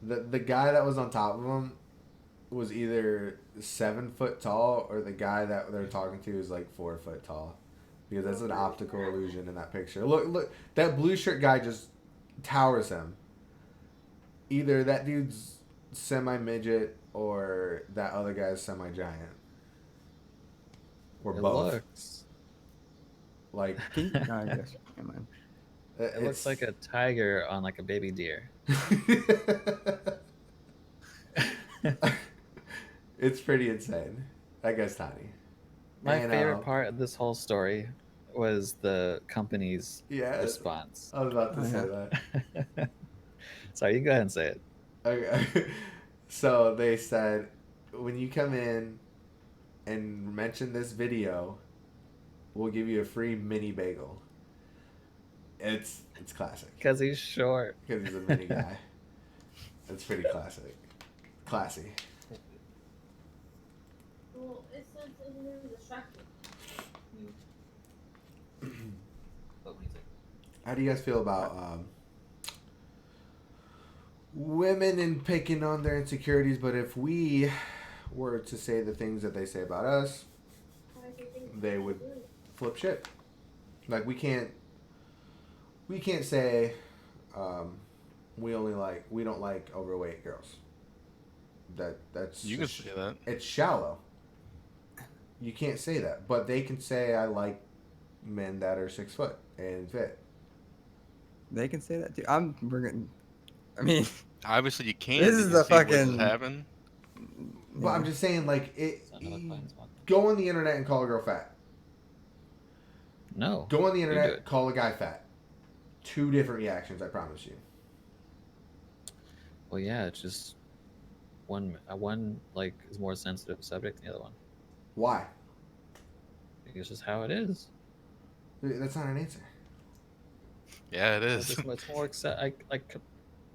The guy that was on top of him was either 7 foot tall or the guy that they're talking to is like 4 foot tall. Because that's an optical illusion in that picture. Look, that blue shirt guy just towers him. Either that dude's semi midget or that other guy's semi giant. Or it both. looks. Like, No, I guess. Never mind. It looks like a tiger on like a baby deer. It's pretty insane. That guy's tiny. My And, favorite part of this whole story was the company's yeah, response. I was about to Oh, say yeah. that. Sorry, you go ahead and say it. Okay. So they said, when you come in and mention this video, we'll give you a free mini bagel. It's classic Because he's short. because he's a mini guy. It's pretty classy. Well, it says it's really distracting. How do you guys feel about women and picking on their insecurities? But if we were to say the things that they say about us, they would flip shit. Like we can't say we don't like overweight girls. That's You can just- say that. It's shallow. You can't say that, but they can say I like men that are 6 foot and fit. They can say that too. I mean, Obviously, you can't. This Did is you the see what just fucking- happened? But I'm just saying, like It's another fine spot. go on the internet and call a girl fat. No. Go on the do internet, it. call a guy fat. 2 different reactions, I promise you. Well, yeah, it's just one like is more sensitive subject than the other one. Why? It's just how it is. That's not an answer. Yeah, it It's is. just it's more like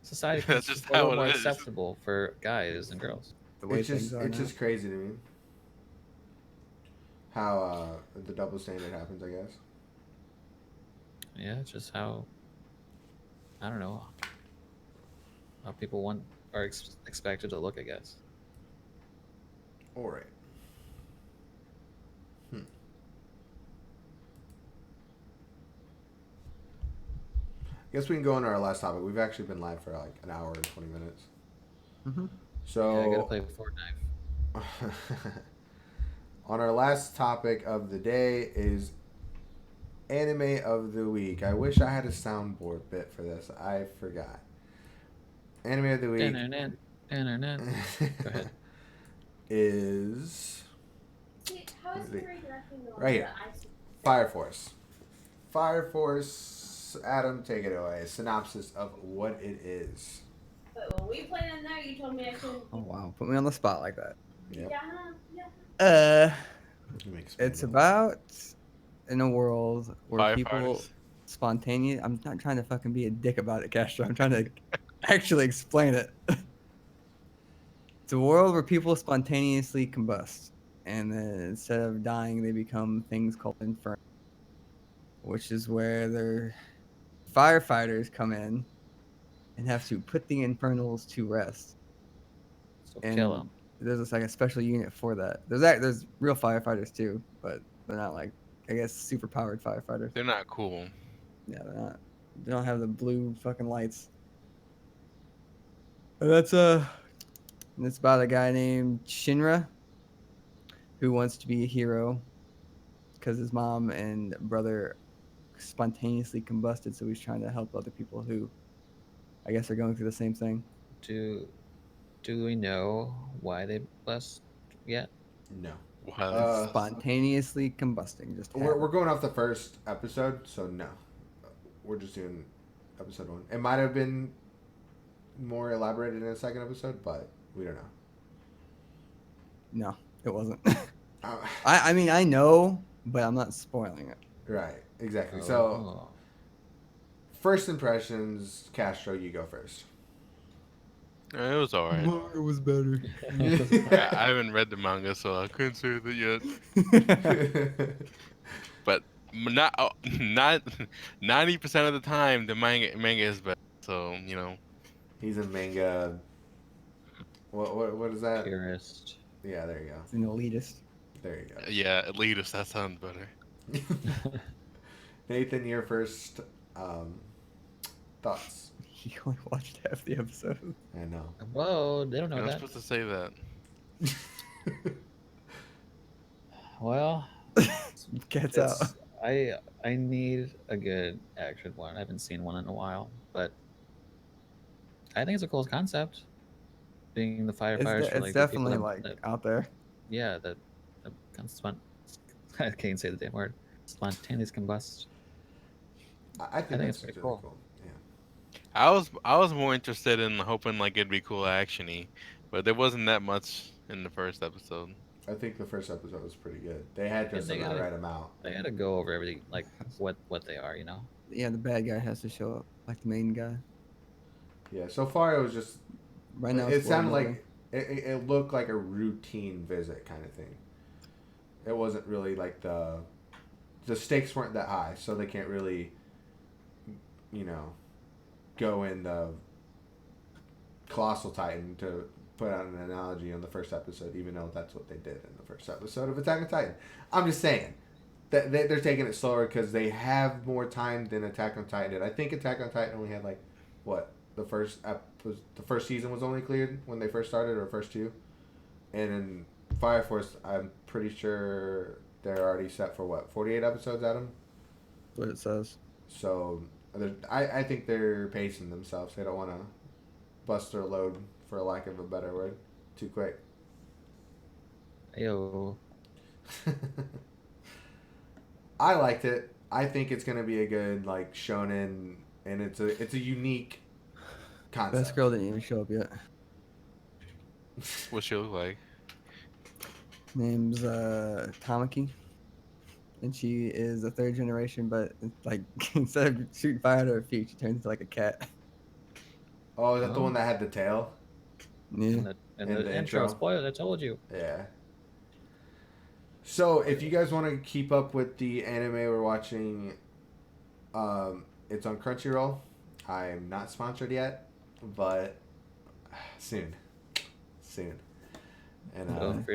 society That's is just a little how it more is. acceptable for guys and girls. the way It's just things are it's now. just crazy to me. How the double standard happens, I guess. Yeah, it's just how I don't know how people are expected to look, I guess. All right. Guess we can go on to our last topic. We've actually been live for like an hour and 20 minutes. Mhm. So Yeah, I gotta play Fortnite. on our last topic of the day is anime of the week. I wish I had a soundboard bit for this. I forgot. Anime of the week Dun-dun-dun, dun-dun-dun. Go ahead. is See, how is it redirecting the Right here. the ice? Fire Force. Fire Force, Adam, take it away. Synopsis of what it is. But when we played in there, you told me I couldn't. Oh wow, put me on the spot like that. Yep. Yeah. You may explain It's that. about in a world where people Firefighters. spontaneous. I'm not trying to fucking be a dick about it, Castro. I'm trying to actually explain it. It's a world where people spontaneously combust, and then instead of dying, they become things called inferno, which is where their firefighters come in and have to put the infernals to rest. So And kill him. there's like a special unit for that. There's real firefighters too, but they're not like, I guess, super powered firefighters. They're not cool. Yeah, they're not. They don't have the blue fucking lights. And that's it's about a guy named Shinra who wants to be a hero because his mom and brother spontaneously combusted, so he's trying to help other people who, I guess, are going through the same thing. Do we know why they bust yet? No. Wow. Spontaneously combusting, just We're happened. going off the first episode, so no. We're just doing episode 1. It might have been more elaborated in the second episode, but we don't know. No, it wasn't. Uh, I mean, I know, but I'm not spoiling it. right, exactly. So, Oh. first impressions, Castro, you go first. It was alright. Manga was better. I haven't read the manga, so I couldn't say that yet. But not not 90% of the time, the manga is better. So He's a manga. What is that? Purist. Yeah, there you go. It's an elitist. There you yeah, elitist. That sounds better. go. Nathan, your first thoughts. You only watched half the episode. I know. Whoa, they don't know You're not that. supposed to say that. Well, Cats out. it's, I need a good action one. I haven't seen one in a while, but I think it's a cool concept. Being the firefighters for It's like the people definitely that, like that out there. yeah, that kind of I can't say the damn word. Spontaneous combust. I think think that's it's pretty really cool. cool. Yeah. I was more interested in hoping like it'd be cool actiony, but there wasn't that much in the first episode. I think the first episode was pretty good. They had Yeah, just the right amount. They had to go over everything, like what they are, you know. Yeah, the bad guy has to show up, like the main guy. Yeah. So far, it was just. Right now, It it's sounded Florida. like it looked like a routine visit kind of thing. It wasn't really like the stakes weren't that high, so they can't really, go in the colossal titan to put out an analogy on the first episode, even though that's what they did in the first episode of Attack on Titan. I'm just saying that they're taking it slower because they have more time than Attack on Titan did. I think Attack on Titan only had the first season was only cleared when they first started, or first two, and in Fire Force, I'm pretty sure they're already set for 48 episodes, Adam. That's what it says. So I think they're pacing themselves. They don't want to bust their load, for lack of a better word, too quick. Ayo. I liked it. I think it's gonna be a good shonen, and it's a unique concept. Best girl didn't even show up yet. What she look like? Name's Tamaki, and she is a third generation, but like instead of shooting fire out of her feet, she turns into like a cat. Oh, is that the one that had the tail? Yeah. In In the the intro, intro. spoiler, I told you. Yeah. So if you guys want to keep up with the anime we're watching, it's on Crunchyroll. I'm not sponsored yet, but soon. And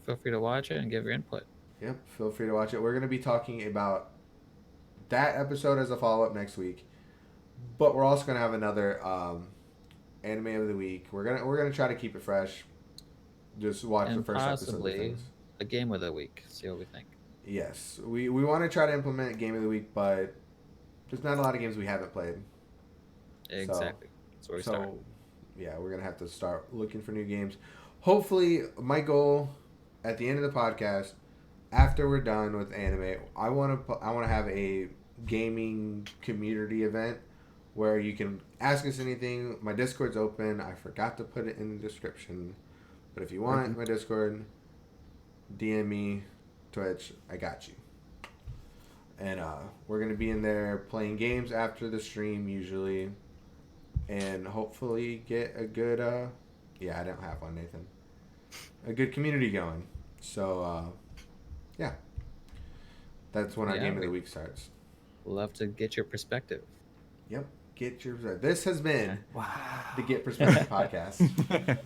Feel free to watch it and give your input. yep, feel free to watch it. We're gonna be talking about that episode as a follow up next week, but we're also gonna have another anime of the week. We're gonna try to keep it fresh. Just watch And the first episode of possibly things. a game of the week. See what we think. Yes, we want to try to implement game of the week, but there's not a lot of games we haven't played. Exactly. That's where we start. Yeah, we're gonna have to start looking for new games. Hopefully, my goal at the end of the podcast, after we're done with anime, I want to have a gaming community event where you can ask us anything. My Discord's open. I forgot to put it in the description, but if you want my Discord, DM me, Twitch. I got you. And we're gonna be in there playing games after the stream usually, and hopefully get a good. Yeah, I don't have one, Nathan. A good community going. So, yeah. That's when our game of the week starts. Love to get your perspective. Yep. Get your. This has been Wow. the Get Perspective podcast.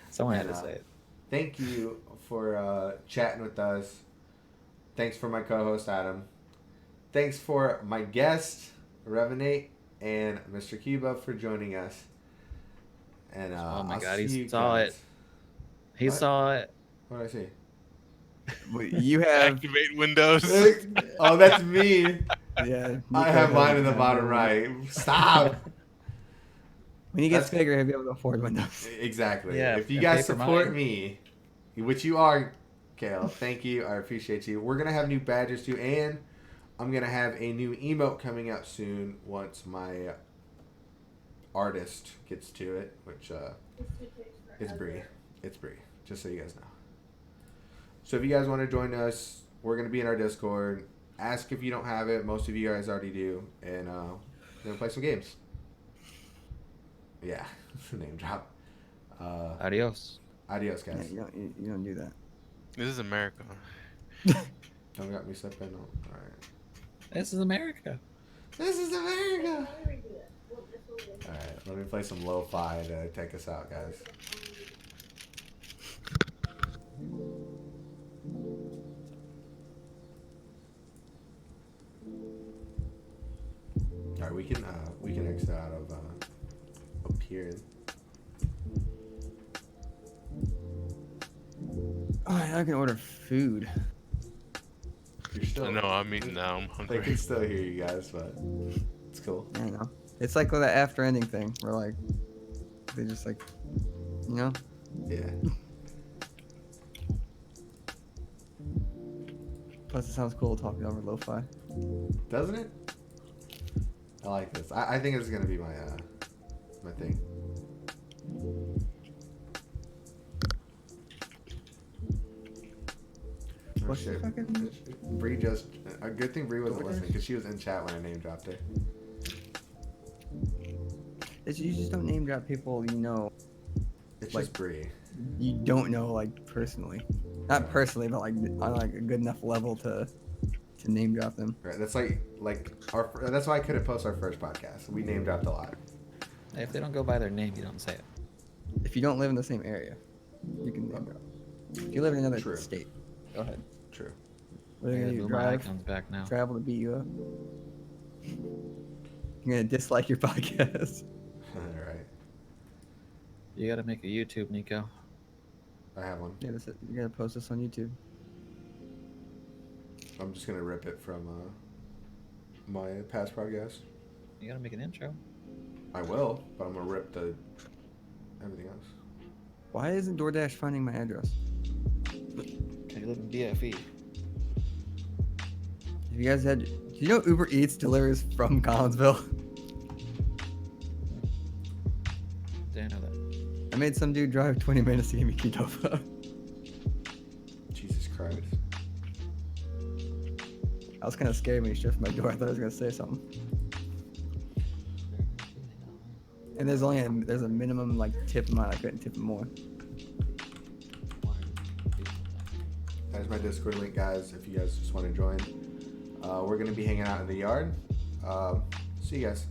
Someone had to say it. Thank you for chatting with us. Thanks for my co-host Adam. Thanks for my guest Revenate and MrCuba for joining us. And Oh my I'll God, see he you saw guys. it. He What? saw it. What did I say? Well, you have Activate Windows. Oh, that's me. yeah. I have mine in the bottom right. Stop. When he gets That's- bigger, he'll be able to afford Windows. Exactly. Yeah, If you and guys pay for support mine. me, which you are, Kale, thank you. I appreciate you. We're going to have new badges too, and I'm going to have a new emote coming out soon once my artist gets to it, which is Bree. It's Bree, just so you guys know. So if you guys want to join us, we're going to be in our Discord. Ask if you don't have it. Most of you guys already do. And we're going to play some games. Yeah, name drop. Adios. Adios, Yeah, guys. you don't do that. This is America. Don't got me slipping. All right. This is America. This is America. Why do we do that? Well, that's what we do. All right, let me play some lo-fi to take us out, guys. All right, we can exit out of up here. Oh, I can order food. You're still. No, I'm eating now. I'm They hungry. can still hear you guys, but it's cool. I know. It's like with the after ending thing, where like they just like, you know. Yeah. Plus, it sounds cool talking over lo-fi. Doesn't it? I like this. I think it's gonna be my my thing. Oh, What's the shit. fucking- Bree just. A good thing Bree wasn't DoorDash? listening because she was in chat when I name dropped her. You just don't name drop people you know. It's Like- just Bree. You don't know like personally, not personally, but like on like a good enough level to name drop them. Right. That's like our. That's why I couldn't post our first podcast. We name dropped a lot. If they don't go by their name, you don't say it. If you don't live in the same area, you can name drop. If you live in another True. state, go ahead. True. What are I you gotta gonna do? move my Drive, icons back now. travel to beat you up. You're gonna dislike your podcast. All right. You gotta make a YouTube, Nico. I have one. Yeah, that's it. You gotta post this on YouTube. I'm just gonna rip it from my past podcast. You gotta make an intro. I will, but I'm gonna rip the everything else. Why isn't DoorDash finding my address? Cause you live in BFE. If you guys had, do you know Uber Eats delivers from Collinsville? Didn't know that. I made some dude drive 20 minutes to give me Qdoba. Jesus Christ. I was kind of scared when he shut my door. I thought I was gonna say something. And there's only there's a minimum like tip amount. I couldn't tip him more. That's my Discord link, guys. If you guys just want to join, we're gonna be hanging out in the yard. See you guys.